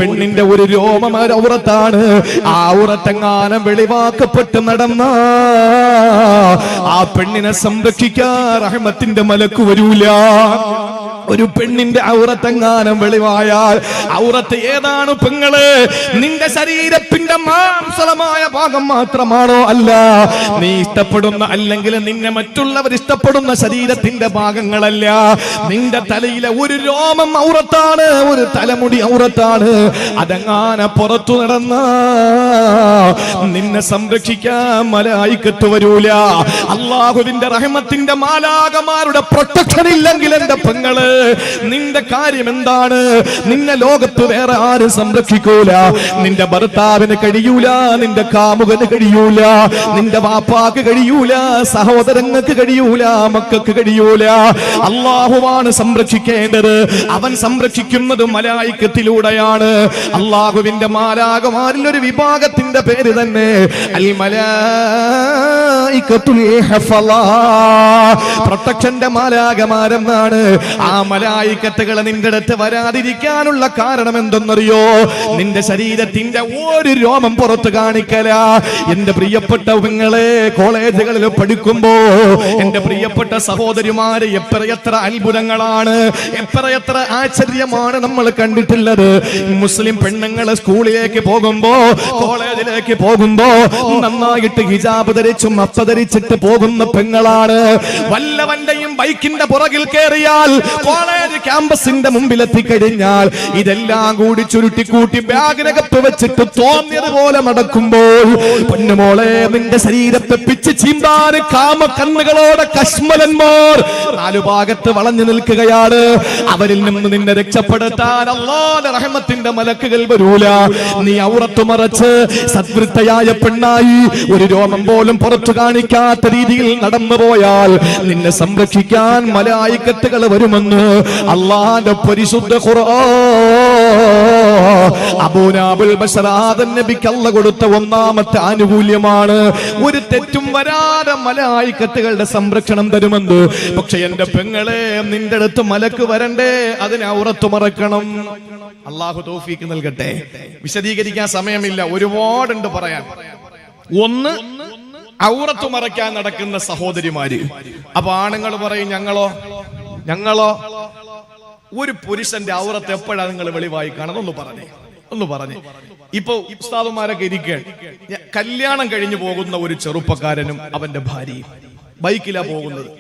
പെണ്ണിന്റെ ഒരു രോമം ഔറത്താണ്. ആ ഔറത്തെങ്ങാനും വെളിവാക്കപ്പെട്ട് നടന്ന ആ പെണ്ണിനെ സംരക്ഷിക്കാൻ റഹ്മത്തിന്റെ മലക്ക് വരൂല. ഒരു പെണ്ണിന്റെ ഔറത്തെങ്ങാനും വെളിവായാൽ, ഔറത്ത് ഏതാണ് പെങ്ങള്? നിന്റെ ശരീരത്തിന്റെ മാംസളമായ ഭാഗം മാത്രമാണോ? അല്ല, നീ ഇഷ്ടപ്പെടുന്ന അല്ലെങ്കിൽ നിന്നെ മറ്റുള്ളവർ ഇഷ്ടപ്പെടുന്ന ശരീരത്തിന്റെ ഭാഗങ്ങളല്ല. നിന്റെ തലയിലെ ഒരു രോമം ഔറത്താണ്, ഒരു തലമുടി ഔറത്താണ്. അതെങ്ങാനെ പുറത്തു നടന്ന നിന്നെ സംരക്ഷിക്കാൻ മലായിക്കത്ത് വരൂല. അള്ളാഹുവിന്റെ റഹ്മത്തിന്റെ മാലാകമാരുടെ പ്രൊട്ടക്ഷൻ ഇല്ലെങ്കിൽ എന്റെ പെങ്ങള്, നിന്റെ കാര്യം എന്താണ്? നിന്നെ ലോകത്ത് വേറെ ആരും സംരക്ഷിക്കൂല. നിന്റെ ഭർത്താവിന് കഴിയൂല, നിന്റെ കാമുകന് കഴിയൂല, നിന്റെ വാപ്പാക്ക് കഴിയൂല, സഹോദരങ്ങൾക്ക് കഴിയൂല, മക്കൾക്ക് കഴിയൂല. അള്ളാഹുവാണ് സംരക്ഷിക്കേണ്ടത്. അവൻ സംരക്ഷിക്കുന്നത് മലായിക്കത്തിലൂടെയാണ്. അള്ളാഹുവിന്റെ മാലാകമാരിൽ ഒരു വിഭാഗത്തിന്റെ പേര് തന്നെ അൽ മലായികത്തുൽ ഹഫള, പ്രൊട്ടക്ഷന്റെ മാലാകമാരെന്നാണ്. ആ മലായികത്തുകൾ നിന്റെ അടുത്ത് വരാതിരിക്കാനുള്ള കാരണം എന്തെന്നറിയോ? നിന്റെ ശരീരത്തിന്റെ ഒരു രോമം പുറത്ത് കാണിക്കല. എന്റെ പ്രിയപ്പെട്ട പെങ്ങളെ, കോളേജുകളിൽ പഠിക്കുമ്പോ എന്റെ പ്രിയപ്പെട്ട സഹോദരിമാര്, എത്രയെത്ര അത്ഭുതങ്ങളാണ്, എത്രയെത്ര ആശ്ചര്യമാണ് നമ്മൾ കണ്ടിട്ടുള്ളത്. മുസ്ലിം പെണ്ണുങ്ങള് സ്കൂളിലേക്ക് പോകുമ്പോ, കോളേജിലേക്ക് പോകുമ്പോ നന്നായിട്ട് ഹിജാബ് ധരിച്ചും അപ്പ ധരിച്ചിട്ട് പോകുന്ന പെങ്ങളാണ്. വല്ലവന്റെയും ബൈക്കിന്റെ പുറകിൽ കയറിയാൽ, കോളേജ് ക്യാമ്പസിന്റെ മുമ്പിൽ എത്തിക്കഴിഞ്ഞാൽ ഇതെല്ലാം കൂടി ചുരുട്ടിക്കൂട്ടി ബാഗിനകത്ത് വെച്ചിട്ട് തോന്നിയതുപോലെ നടക്കുമ്പോൾ, പൊന്നുമോളെ, നിന്റെ ശരീരത്തെ പിച്ച് ചീന്താൻ കാമക്കണ്ണുകളോടെ കശ്മലന്മാർ നാലു ഭാഗത്ത് വളഞ്ഞു നിൽക്കുകയാണ്. അവരിൽ നിന്ന് നിന്നെ രക്ഷപ്പെടുത്താൻ അല്ലാഹുവിന്റെ റഹ്മത്തിന്റെ മലക്കുകൾ വരൂല. നീ ഔറത്ത് മറച്ച് സദ്വൃത്തയായ പെണ്ണായി ഒരു രോമം പോലും പുറത്തു കാണിക്കാത്ത രീതിയിൽ നടന്നു പോയാൽ നിന്നെ സംരക്ഷിക്കാൻ മലായികത്തുകൾ വരുമെന്ന് അല്ലാഹുവിന്റെ പരിശുദ്ധ ഖുർആൻ അബൂനാബുൽ ബശർ ആദം നബിക്ക് അല്ലാഹു കൊടുത്ത ഒന്നാമത്തെ ആനുകൂല്യമാണ്. ഒരു തെറ്റും വരാതെ മലായികത്തുകളുടെ സംരക്ഷണം തരുമെന്ന്. പക്ഷെ എന്റെ പെങ്ങളെ, നിന്റെ അടുത്ത് മലക്ക് വരണ്ടേ, അതിനെ ഔറത്ത് മറക്കണം. അല്ലാഹു തൗഫീഖ് നൽകട്ടെ. വിശദീകരിക്കാൻ സമയമില്ല, ഒരുപാടുണ്ട് പറയാൻ. ഒന്ന്, ഔറത്ത് മറയ്ക്കാൻ നടക്കുന്ന സഹോദരിമാര്. അപ്പൊ ആണുങ്ങൾ പറയും, ഞങ്ങളോ ഒരു പുരുഷന്റെ ഔറത്ത് എപ്പോഴാണ് നിങ്ങൾ വെളിവായി കാണുന്നത്? ഒന്ന് പറഞ്ഞേ. ഇപ്പൊ ഉസ്താദുമാരൊക്കെ ഇരിക്കാൻ, കല്യാണം കഴിഞ്ഞു പോകുന്ന ഒരു ചെറുപ്പക്കാരനും അവന്റെ ഭാര്യയും ബൈക്കിലാ പോകുന്നത്.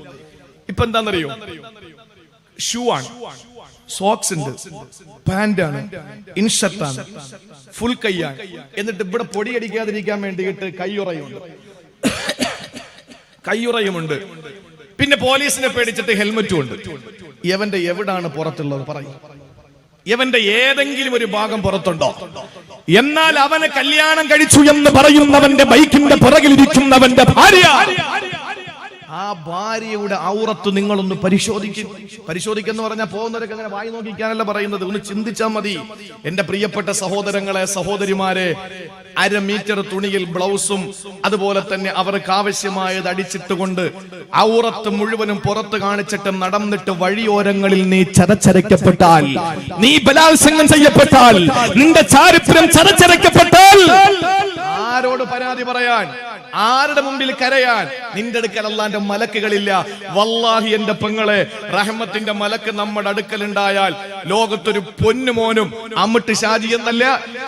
ഇപ്പൊ എന്താണെന്നറിയോ? ഷൂ ആണ്, സോക്സ് ഉണ്ട്, പാന്റാണ്, ഇൻഷർട്ടാണ്, ഫുൾ കൈയാണ്. എന്നിട്ട് ഇവിടെ പൊടിയടിക്കാതിരിക്കാൻ വേണ്ടിയിട്ട് കയ്യുറയുമുണ്ട്. പിന്നെ പോലീസിനെ പേടിച്ചിട്ട് ഹെൽമറ്റും ഉണ്ട്. ഇവന്റെ എവിടാണ് പുറത്തുള്ളത്? പറയും. ഇവന്റെ ഏതെങ്കിലും ഒരു ഭാഗം പുറത്തുണ്ടോ? എന്നാൽ അവന് കല്യാണം കഴിച്ചു എന്ന് പറയുന്നവന്റെ ബൈക്കിന്റെ പുറകിലിരിക്കുന്നവന്റെ ഭാര്യ, ആ ഭാര്യയുടെ ഔറത്ത് നിങ്ങളൊന്ന് പരിശോധിക്കെന്ന് പറഞ്ഞാൽ പോകുന്നവരൊക്കെ അങ്ങനെ വായി നോക്കിക്കാനല്ല പറയുന്നത്. ഒന്ന് ചിന്തിച്ചാൽ മതി. എന്റെ പ്രിയപ്പെട്ട സഹോദരങ്ങളെ, സഹോദരിമാരെ, 1/2 മീറ്റർ തുണിയിൽ ബ്ലൗസും അതുപോലെ തന്നെ അവർക്ക് ആവശ്യമായത് അടിച്ചിട്ടുകൊണ്ട് ഔറത്ത് മുഴുവനും പുറത്ത് കാണിച്ചിട്ട് നടന്നിട്ട് വഴിയോരങ്ങളിൽ നീ ചരച്ചരയ്ക്കപ്പെട്ടാൽ, നീ ബലാത്സംഗം ചെയ്യപ്പെട്ടാൽ, നിന്റെ ചാരിത്രം ചരച്ചരയ്ക്കപ്പെട്ടാൽ ആരോട് പരാതി പറയാൻ? ആരുടെ മുമ്പിൽ കരയാൻ? നിന്റെ അടുക്കൽ അല്ലാഹുവിന്റെ മലക്കുകളില്ല. വല്ലാഹി എന്റെ പെങ്ങളെ, റഹ്മത്തിന്റെ മലക്ക് നമ്മുടെ അടുക്കലുണ്ടായാൽ ലോകത്തൊരു പൊന്നുമോനും അമ്മിട്ട് ഷാജി എന്നല്ല,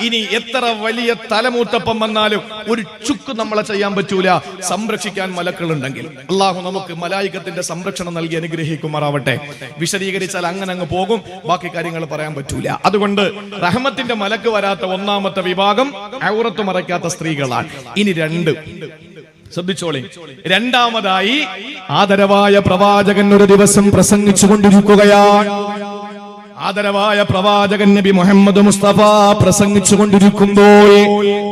ഇനി എത്ര വലിയ തലമൂത്തപ്പം വന്നാലും ഒരു ചുക്ക് നമ്മളെ ചെയ്യാൻ പറ്റൂല. സംരക്ഷിക്കാൻ മലക്കുകളുണ്ടെങ്കിൽ അള്ളാഹു നമുക്ക് മലായികത്തിന്റെ സംരക്ഷണം നൽകി അനുഗ്രഹിക്കുമാറാവട്ടെ. വിശദീകരിച്ചാൽ അങ്ങ് പോകും, ബാക്കി കാര്യങ്ങൾ പറയാൻ പറ്റൂല. അതുകൊണ്ട് റഹ്മത്തിന്റെ മലക്ക് വരാത്ത ഒന്നാമത്തെ വിഭാഗം ഔറത്ത് മറയ്ക്കാത്ത സ്ത്രീകളാണ്. ഇനി രണ്ട് ശ്രദ്ധിച്ചോളി. രണ്ടാമതായി, ആദരവായ പ്രവാചകൻ ഒരു ദിവസം പ്രസംഗിച്ചു കൊണ്ടിരിക്കുകയാണ്. ആദരവായ പ്രവാചകൻ നബി മുഹമ്മദ് മുസ്തഫ പ്രസംഗിച്ചു കൊണ്ടിരിക്കുമ്പോൾ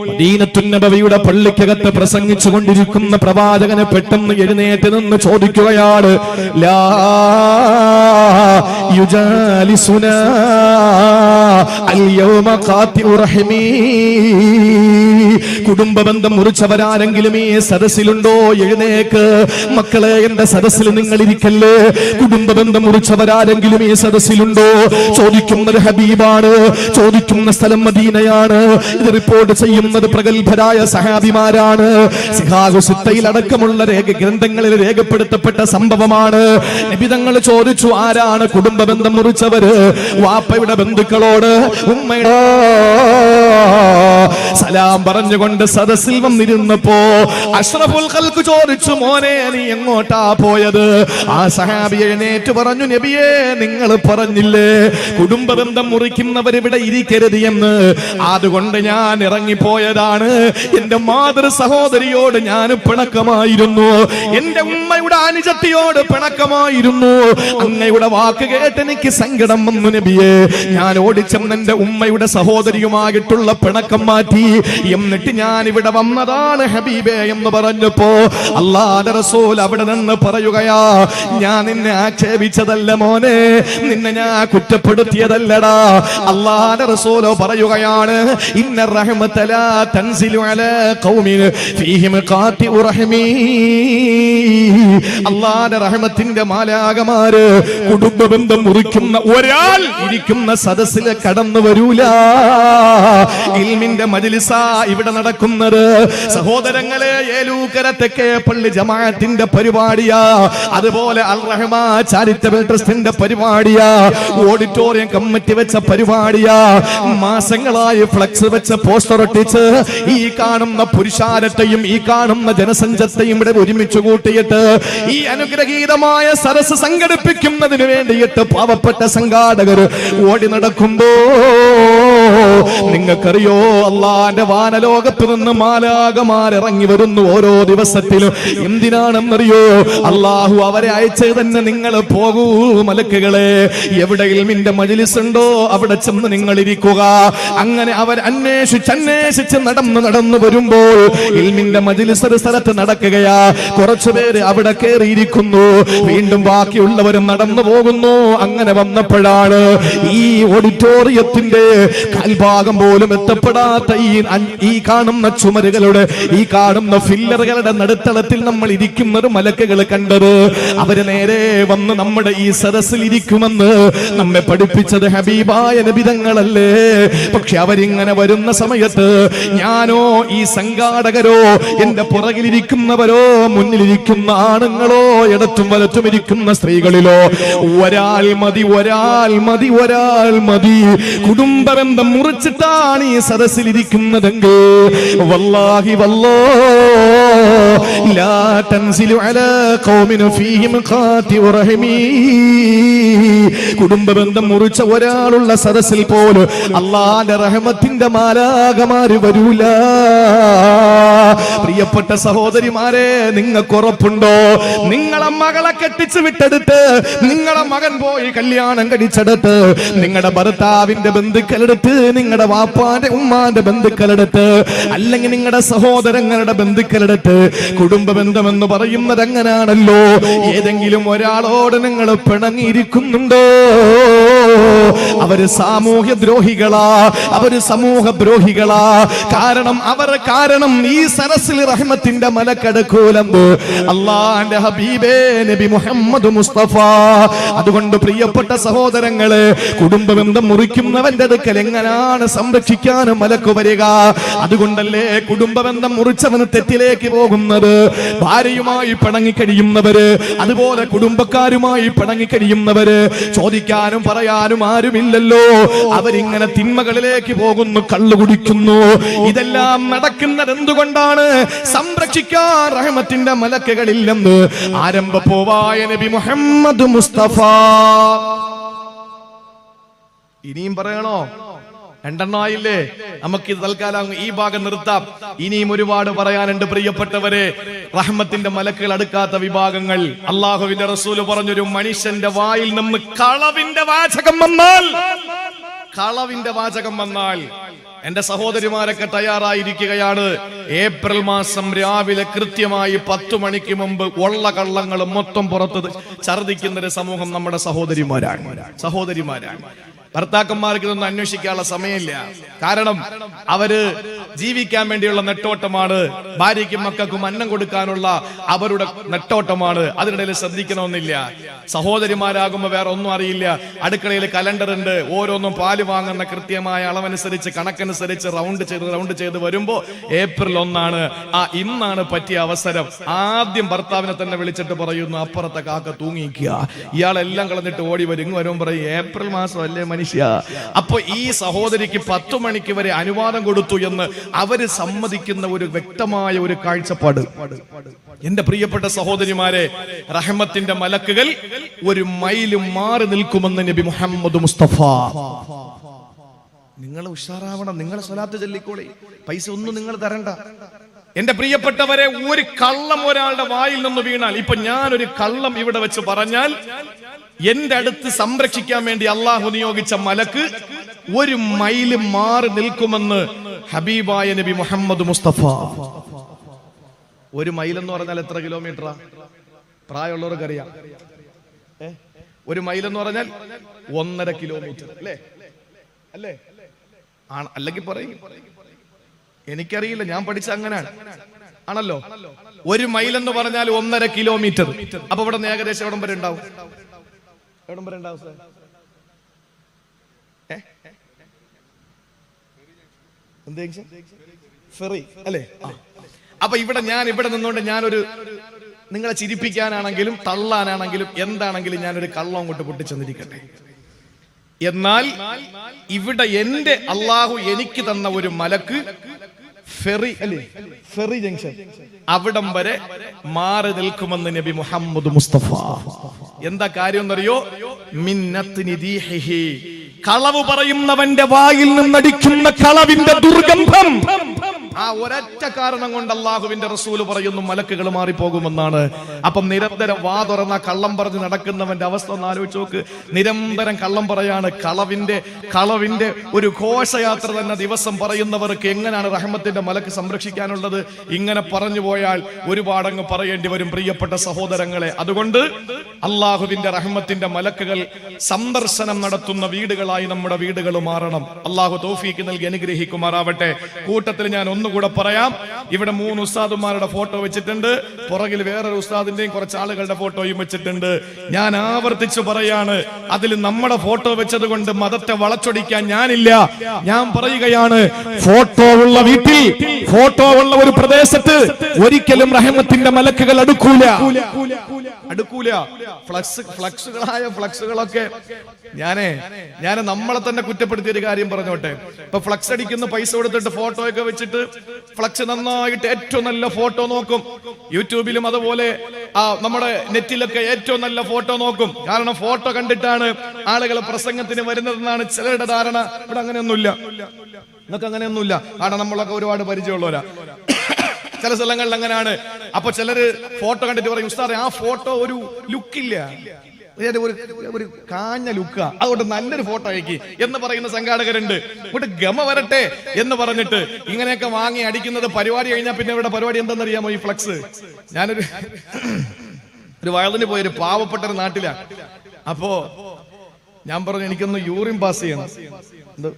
മദീനത്തുൻ നബവിയുടെ പള്ളിക്കകത്ത് പ്രസംഗിച്ചു കൊണ്ടിരിക്കുന്ന പ്രവാചകനെ പെട്ടെന്ന് എഴുന്നേറ്റ് നിന്ന് ചോദിക്കുകയാണ്, ലാ യുജാലിസുനാ അൽ യൗമ ഖാതിഉ റഹിമീ, കുടുംബബന്ധം മുറിച്ചവരാരെങ്കിലും ഈ സദസ്സിലുണ്ടോ? എഴുന്നേക്ക് മക്കളെ, എന്റെ സദസ്സിൽ നിങ്ങൾ ഇരിക്കല്ലേ. കുടുംബബന്ധം മുറിച്ചവരാരെങ്കിലും ഈ സദസ്സിലുണ്ടോ? ചോദിക്കുന്നത് ഹബീബാണ്, ചോദിക്കുന്ന സ്ഥലം മദീനയാണ്. ഇത് റിപ്പോർട്ട് ചെയ്യുന്നത് പ്രഗത്ഭരായ സഹാബിമാരാണ്. സിഹാഹു സിത്തയിൽ അടക്കമുള്ള ഗ്രന്ഥങ്ങളിൽ രേഖപ്പെടുത്തപ്പെട്ട സംഭവമാണ്. നബി തങ്ങൾ ചോദിച്ചു, ആരാണ് കുടുംബ ബന്ധം മുറിച്ചവര്? വാപ്പയുടെ ബന്ധുക്കളോട് ഉമ്മയുടെ സലാം പറഞ്ഞുകൊണ്ട് സദസ്സിൽ വന്നിരുന്നപ്പോ അഷ്റഫുൽ ഖൽഖ് ചോദിച്ചു, മോനെ നീ എങ്ങോട്ടാ പോയത്? ആ സഹാബി എഴുന്നേറ്റ് പറഞ്ഞു, നബിയേ നിങ്ങൾ പറഞ്ഞില്ലേ കുടുംബ ബന്ധം മുറിക്കുന്നവർ ഇവിടെ ഇരിക്കരുത് എന്ന്, അതുകൊണ്ട് ഞാൻ ഇറങ്ങിപ്പോയതാണ്. എന്റെ മാതൃ സഹോദരിയോട് ഞാൻ പിണക്കമായിരുന്നു, എന്റെ ഉമ്മയുടെ അനുജത്തിയോട് പിണക്കമായിരുന്നു. അങ്ങയുടെ വാക്ക് കേട്ട് എനിക്ക് സങ്കടം വന്നു നബിയേ. ഞാൻ ഓടിച്ചെന്ന് എന്റെ ഉമ്മയുടെ സഹോദരിയുമായിട്ടുള്ള പിണക്കം മാറ്റി, എന്നിട്ട് ഞാൻ ഇവിടെ വന്നതാണ് ഹബീബേ എന്ന് പറഞ്ഞപ്പോ അല്ലാഹുവിന്റെ റസൂൽ അവിടെ നിന്ന് പറയുകയാ, ഞാൻ നിന്നെ ആക്ഷേപിച്ചതല്ല മോനെ, നിന്നെ ഞാൻ കുറ്റപ്പെടുത്തിയതല്ലടാ. അല്ലാഹുവിന്റെ റസൂൽ പറയുകയാണ്, ഇന്ന റഹ്മത ലാ തൻസിലു അലാ ഖൗമിൻ ഫീഹിം ഖാതിഉ റഹ്മീ. അല്ലാഹുവിന്റെ റഹ്മത്തിന്റെ മാലാകമാര് കുടുംബ ബന്ധം മുറിക്കുന്ന ഒരാൾ ഇരിക്കുന്ന സദസ്സിൽ കടന്നു വരൂല. ഇൽമിന്റെ മജ്ലിസാ ഇവിടെ നടക്കുന്നത്. സഹോദരങ്ങളെ, ഏലൂക്കര തെക്കേ പള്ളി ജമാഅത്തിന്റെ പരിപാടിയാ, അതുപോലെ അൽ റഹ്മ ചാരിറ്റബിൾ ട്രസ്റ്റിന്റെ പരിപാടിയാ, ഓഡിറ്റോറിയം കമ്മിറ്റി വെച്ച പരിപാടിയാ. മാസങ്ങളായി ഫ്ലക്സ് വെച്ച് പോസ്റ്റർ ഒട്ടിച്ച് ഈ കാണുന്ന പുരുഷാരത്തെയും ഈ കാണുന്ന ജനസഞ്ചത്തെയും ഇവിടെ ഒരുമിച്ച് കൂട്ടിയിട്ട് ഈ അനുഗ്രഹീതമായ സരസ് സംഘടിപ്പിക്കുന്നതിന് വേണ്ടിയിട്ട് പാവപ്പെട്ട സംഘാടകർ ഓടി നടക്കുമ്പോ നിങ്ങൾക്കറിയോ, അള്ളാന്റെ വാനലോകത്ത് നിന്ന് മാലാകമാർ ഇറങ്ങി വരുന്നു ഓരോ ദിവസത്തിലും. എന്തിനാണെന്നറിയോ? അള്ളാഹു അവരെ അയച്ചത് തന്നെ. നിങ്ങൾ പോകൂ മലക്കുകളെ, എവിടെ ഇൽമിന്റെ മജ്ലിസ് ഉണ്ടോ അവിടെ ചെന്ന് നിങ്ങൾ ഇരിക്കുക. അങ്ങനെ അവർ അന്വേഷിച്ച് നടന്നു വരുമ്പോൾ ഇൽമിന്റെ മജ്ലിസ് ഒരു സ്ഥലത്ത് നടക്കുകയാ. കുറച്ചുപേര് അവിടെ കയറിയിരിക്കുന്നു, വീണ്ടും ബാക്കിയുള്ളവരും നടന്നു പോകുന്നു. അങ്ങനെ വന്നപ്പോഴാണ് ഈ ഓഡിറ്റോറിയത്തിന്റെ കാൽഭാഗം പോലും എത്തപ്പെടാത്ത ഈ കാണുന്ന ചുമരുകളുടെ ഈ കാണുന്ന ഫില്ലറുകളുടെ നടുത്തളത്തിൽ നമ്മൾ ഇരിക്കുന്നത് മലക്കുകൾ കണ്ടത്. അവര് നേരെ വന്ന് നമ്മുടെ ഈ സദസ്സിൽ ഇരിക്കുമെന്ന് നമ്മെ പഠിപ്പിച്ചത് ഹബീബായ നബി തങ്ങളല്ലേ. പക്ഷെ അവരിങ്ങനെ വരുന്ന സമയത്ത് ഞാനോ ഈ സംഘാടകരോ എന്റെ പുറകിലിരിക്കുന്നവരോ മുന്നിലിരിക്കുന്ന ആണുങ്ങളോ ഇടത്തും വലത്തും ഇരിക്കുന്ന സ്ത്രീകളിലോ ഒരാൾ മതി കുടുംബ ബന്ധം മുറിച്ചിട്ടാണ് ഈ സദസ്സിൽ ഇരിക്കുന്നതെങ്കിൽ വല്ലാഹി ലാ തൻസിലു അലാ ഖൗമിൻ ഫീഹിം ഖാതിഉ റഹീമി. കുടുംബ ബന്ധം മുറിച്ച ഒരാളുള്ള സദസ്സിൽ പോലും അല്ലാഹുവിന്റെ റഹ്മത്തിന്റെ മാലാകമാര് വരൂല. പ്രിയപ്പെട്ട സഹോദരിമാരെ, നിങ്ങൾക്ക് ഉറപ്പുണ്ടോ? നിങ്ങളെ മകളെ കെട്ടിച്ചു വിട്ടെടുത്ത്, നിങ്ങളെ മകൻ പോയി കല്യാണം കഴിച്ചെടുത്ത്, നിങ്ങളുടെ ഭർത്താവിന്റെ ബന്ധുക്കളെടുത്ത്, നിങ്ങളുടെ വാപ്പാന്റെ ഉമ്മാന്റെ ബന്ധുക്കളെടുത്ത്, അല്ലെങ്കിൽ നിങ്ങളുടെ സഹോദരങ്ങളുടെ ബന്ധുക്കളെടുത്ത് കുടുംബ ബന്ധം എന്ന് പറയുന്നത് അങ്ങനാണല്ലോ. ഏതെങ്കിലും ഒരാളോട് നിങ്ങൾ പിണങ്ങിയിരിക്കുന്നുണ്ടോ? അവര് സാമൂഹ്യ ദ്രോഹികളാ, അവര് സമൂഹ ദ്രോഹികളാ. കാരണം ഈ സരസിൽ റഹ്മത്തിന്റെ മലക്കടക്കൂലെന്ന് അല്ലാഹുവിന്റെ ഹബീബേ നബി മുഹമ്മദ് മുസ്തഫ. അതുകൊണ്ട് പ്രിയപ്പെട്ട സഹോദരങ്ങളെ, കുടുംബ ബന്ധം മുറിക്കുന്നവന്റെ അടുക്കൽ എങ്ങനെയാണ് സംരക്ഷിക്കാൻ മലക്ക് വരിക? അതുകൊണ്ടല്ലേ കുടുംബ ബന്ധം മുറിച്ചവന് തെറ്റിലേക്ക് പോകുന്നത്. ഭാര്യയുമായി പിണങ്ങിക്കഴിയുന്നവര്, അതുപോലെ കുടുംബക്കാരുമായി പിണങ്ങിക്കഴിയുന്നവര്, ചോദിക്കാനും പറയാനും ആരുമില്ലല്ലോ. അവരിങ്ങനെ തിന്മകളിലേക്ക് പോകുന്നു, കള്ളു കുടിക്കുന്നു. ഇതെല്ലാം നടക്കുന്നത് എന്തുകൊണ്ടാണ്? സംരക്ഷിക്കാൻ റഹ്മത്തിന്റെ മലക്കുകളില്ലെന്ന് ആരംഭ പോവായ നബി മുഹമ്മദ് മുസ്തഫ. ഇനിയും പറയണോ? രണ്ടെണ്ണമായില്ലേ? നമുക്ക് തൽക്കാലം ഈ ഭാഗം നിർത്താം. ഇനിയും ഒരുപാട് പറയാനുണ്ട് പ്രിയപ്പെട്ടവരെ. റഹ്മത്തിന്റെ മലക്കുകൾ അടുക്കാത്ത വിഭാഗങ്ങൾ. അള്ളാഹുവിന്റെ റസൂല് പറഞ്ഞൊരു മനുഷ്യന്റെ വായിൽ നിന്ന് കളവിന്റെ വാചകം വന്നാൽ എന്റെ സഹോദരിമാരൊക്കെ തയ്യാറായിരിക്കുകയാണ്. ഏപ്രിൽ മാസം രാവിലെ കൃത്യമായി 10 മണിക്ക് മുമ്പ് ഉള്ള കള്ളങ്ങൾ മൊത്തം പുറത്ത് ഛർദിക്കുന്ന ഒരു സമൂഹം നമ്മുടെ സഹോദരിമാരാണ്. ഭർത്താക്കന്മാർക്ക് ഇതൊന്നും അന്വേഷിക്കാനുള്ള സമയമില്ല. കാരണം അവര് ജീവിക്കാൻ വേണ്ടിയുള്ള നെട്ടോട്ടമാണ്, ഭാര്യയ്ക്കും മക്കൾക്കും അന്നം കൊടുക്കാനുള്ള അവരുടെ നെട്ടോട്ടമാണ്. അതിനിടയിൽ ശ്രദ്ധിക്കണമെന്നില്ല. സഹോദരിമാരാകുമ്പോൾ വേറെ ഒന്നും അറിയില്ല. അടുക്കളയിൽ കലണ്ടർ ഉണ്ട്, ഓരോന്നും പാല് വാങ്ങുന്ന കൃത്യമായ അളവനുസരിച്ച് കണക്കനുസരിച്ച് റൗണ്ട് ചെയ്ത് വരുമ്പോ ഏപ്രിൽ 1 ഇന്നാണ് പറ്റിയ അവസരം. ആദ്യം ഭർത്താവിനെ തന്നെ വിളിച്ചിട്ട് പറയുന്നു, അപ്പുറത്തെ കാക്ക തൂങ്ങിക്കുക. ഇയാളെല്ലാം കളഞ്ഞിട്ട് ഓടി വരും. വരും പറയും, ഏപ്രിൽ മാസം അല്ലേ മനുഷ്യ. അപ്പൊ ഈ സഹോദരിക്ക് 10 മണിക്ക് വരെ അനുവാദം കൊടുത്തു എന്ന് അവര് സമ്മതിക്കുന്ന ഒരു വ്യക്തമായ ഒരു കാഴ്ചപ്പാട്. എന്റെ പ്രിയപ്പെട്ട സഹോദരിമാരെ, റഹ്മത്തിന്റെ മലക്കുകൾ 1 മൈൽ മാറി നിൽക്കുമെന്ന് നബി മുഹമ്മദ് മുസ്തഫ. നിങ്ങൾ ഉഷാറാവണം, നിങ്ങൾ സ്വലാത്ത് ചൊല്ലിക്കോളി, പൈസ ഒന്നും നിങ്ങൾ തരണ്ട. എന്റെ പ്രിയപ്പെട്ടവരെ, ഒരു കള്ളം ഒരാളുടെ വായിൽ നിന്ന് വീണാൽ, ഇപ്പൊ ഞാനൊരു കള്ളം ഇവിടെ വെച്ച് പറഞ്ഞാൽ എന്റെ അടുത്ത് സംരക്ഷിക്കാൻ വേണ്ടി അള്ളാഹു നിയോഗിച്ച മലക്ക് 1 മൈൽ മാറി നിൽക്കുമെന്ന് ഹബീബായ നബി മുഹമ്മദ് മുസ്തഫ. 1 മൈൽ എന്ന് പറഞ്ഞാൽ എത്ര കിലോമീറ്ററാ? പ്രായമുള്ളവർക്ക് അറിയാം. 1 മൈൽ എന്ന് പറഞ്ഞാൽ 1.5 കിലോമീറ്റർ അല്ലേ? അല്ലേ? അല്ലെങ്കിൽ പറയും, എനിക്കറിയില്ല, ഞാൻ പഠിച്ച അങ്ങനെയാണ്. ആണല്ലോ. 1 മൈൽ എന്ന് പറഞ്ഞാൽ 1.5 കിലോമീറ്റർ. അപ്പൊ ഇവിടെ നിന്ന് ഏകദേശം എവിടം വരെ ഉണ്ടാവും? എവിടം വരെ ഉണ്ടാവും സാർ? ഫെറി അല്ലേ? അപ്പൊ ഞാൻ ഇവിടെ നിന്നുകൊണ്ട് ഞാനൊരു, നിങ്ങളെ ചിരിപ്പിക്കാനാണെങ്കിലും തള്ളാനാണെങ്കിലും എന്താണെങ്കിലും ഞാനൊരു കള്ളം അങ്ങോട്ട് പൊട്ടിച്ചെന്നിരിക്കട്ടെ. എന്നാൽ ഇവിടെ എന്റെ അള്ളാഹു എനിക്ക് തന്ന ഒരു മലക്ക് ഫെറി അല്ലേ, ഫെറി ജംഗ്ഷൻ, അവിടം വരെ മാറി നിൽക്കുമെന്ന് നബി മുഹമ്മദ് മുസ്തഫ. എന്താ കാര്യം എന്നറിയോ? മിന്നത്നിദീഹിഹി, കളവ് പറയുന്നവന്റെ വായിൽ നിന്നടിക്കുന്ന കളവിന്റെ ദുർഗന്ധം. ആ ഒരൊറ്റ കാരണം കൊണ്ട് അള്ളാഹുവിന്റെ റസൂല് പറയുന്നു മലക്കുകൾ മാറിപ്പോകുമെന്നാണ്. അപ്പം നിരന്തരം വാ തുറന്ന കള്ളം പറഞ്ഞ് നടക്കുന്നവന്റെ അവസ്ഥ ഒന്ന് ആലോചിച്ച് നോക്ക്. നിരന്തരം കള്ളം പറയാണ്. കളവിന്റെ ഒരു ഘോഷയാത്ര തന്നെ ദിവസം പറയുന്നവർക്ക് എങ്ങനെയാണ് റഹ്മത്തിന്റെ മലക്ക് സംരക്ഷിക്കാനുള്ളത്? ഇങ്ങനെ പറഞ്ഞു പോയാൽ ഒരുപാടങ്ങ് പറയേണ്ടി വരും പ്രിയപ്പെട്ട സഹോദരങ്ങളെ. അതുകൊണ്ട് അള്ളാഹുവിന്റെ റഹ്മത്തിന്റെ മലക്കുകൾ സന്ദർശനം നടത്തുന്ന വീടുകളായി നമ്മുടെ വീടുകൾ മാറണം. അള്ളാഹു തൗഫീക്ക് നൽകി അനുഗ്രഹിക്കുമാറാവട്ടെ. കൂട്ടത്തിൽ ഞാൻ ഒന്നുകൂടെ പറയാം, ഇവിടെ 3 ഉസ്താദുമാരുടെ ഫോട്ടോ വെച്ചിട്ടുണ്ട്, പുറകിൽ വേറൊരു ഉസ്താദിന്റെയും കുറച്ച് ആളുകളുടെ ഫോട്ടോയും വെച്ചിട്ടുണ്ട്. ഞാൻ ആവർത്തിച്ചു പറയാണ്, അതിൽ നമ്മുടെ ഫോട്ടോ വെച്ചത് കൊണ്ട് മതത്തെ വളച്ചൊടിക്കാൻ ഞാനില്ല. ഞാൻ പറയുകയാണ്, ഫോട്ടോ ഉള്ള വീട്ടിൽ, ഫോട്ടോ ഉള്ള ഒരു പ്രദേശത്ത് ഒരിക്കലും റഹ്മത്തിന്റെ മലക്കുകൾ അടുക്കൂല. ഫ്ലക്സുകളൊക്കെ ഞാൻ നമ്മളെ തന്നെ കുറ്റപ്പെടുത്തിയ ഒരു കാര്യം പറഞ്ഞോട്ടെ. ഇപ്പൊ ഫ്ലക്സ് അടിക്കുന്ന പൈസ കൊടുത്തിട്ട് ഫോട്ടോ ഒക്കെ വെച്ചിട്ട് ഫ്ലക്സ് നന്നായിട്ട് ഏറ്റവും നല്ല ഫോട്ടോ നോക്കും. യൂട്യൂബിലും അതുപോലെ നമ്മുടെ നെറ്റിലൊക്കെ ഏറ്റവും നല്ല ഫോട്ടോ നോക്കും. കാരണം ഫോട്ടോ കണ്ടിട്ടാണ് ആളുകൾ പ്രസംഗത്തിന് വരുന്നതെന്നാണ് ചിലരുടെ ധാരണ. ഇവിടെ അങ്ങനെയൊന്നുമില്ല, നിങ്ങൾക്ക് അങ്ങനെയൊന്നുമില്ല. കാരണം നമ്മളൊക്കെ ഒരുപാട് പരിചയമുള്ളവരാ. ചില സ്ഥലങ്ങളിൽ അങ്ങനെയാണ്. അപ്പൊ ചിലര് ഫോട്ടോ കണ്ടിട്ട് പറയും, ഉസ്താദേ ആ ഫോട്ടോ ഒരു ലുക്കില്ല, ഒരു കാഞ്ഞ ലുക്കാ, അതുകൊണ്ട് നല്ലൊരു ഫോട്ടോ അയക്കി എന്ന് പറയുന്ന സംഘാടകരുണ്ട്. ഇവിടെ ഗമ വരട്ടെ എന്ന് പറഞ്ഞിട്ട് ഇങ്ങനെയൊക്കെ വാങ്ങി അടിക്കുന്നത്. പരിപാടി കഴിഞ്ഞാൽ പിന്നെ ഇവിടെ പരിപാടി എന്താണെന്നറിയാമോ? ഈ ഫ്ലക്സ്. ഞാനൊരു വയലിന് പോയൊരു പാവപ്പെട്ട ഒരു നാട്ടിലാ. അപ്പോ ഞാൻ പറഞ്ഞു, എനിക്കൊന്ന് യൂറിൻ പാസ് ചെയ്യണം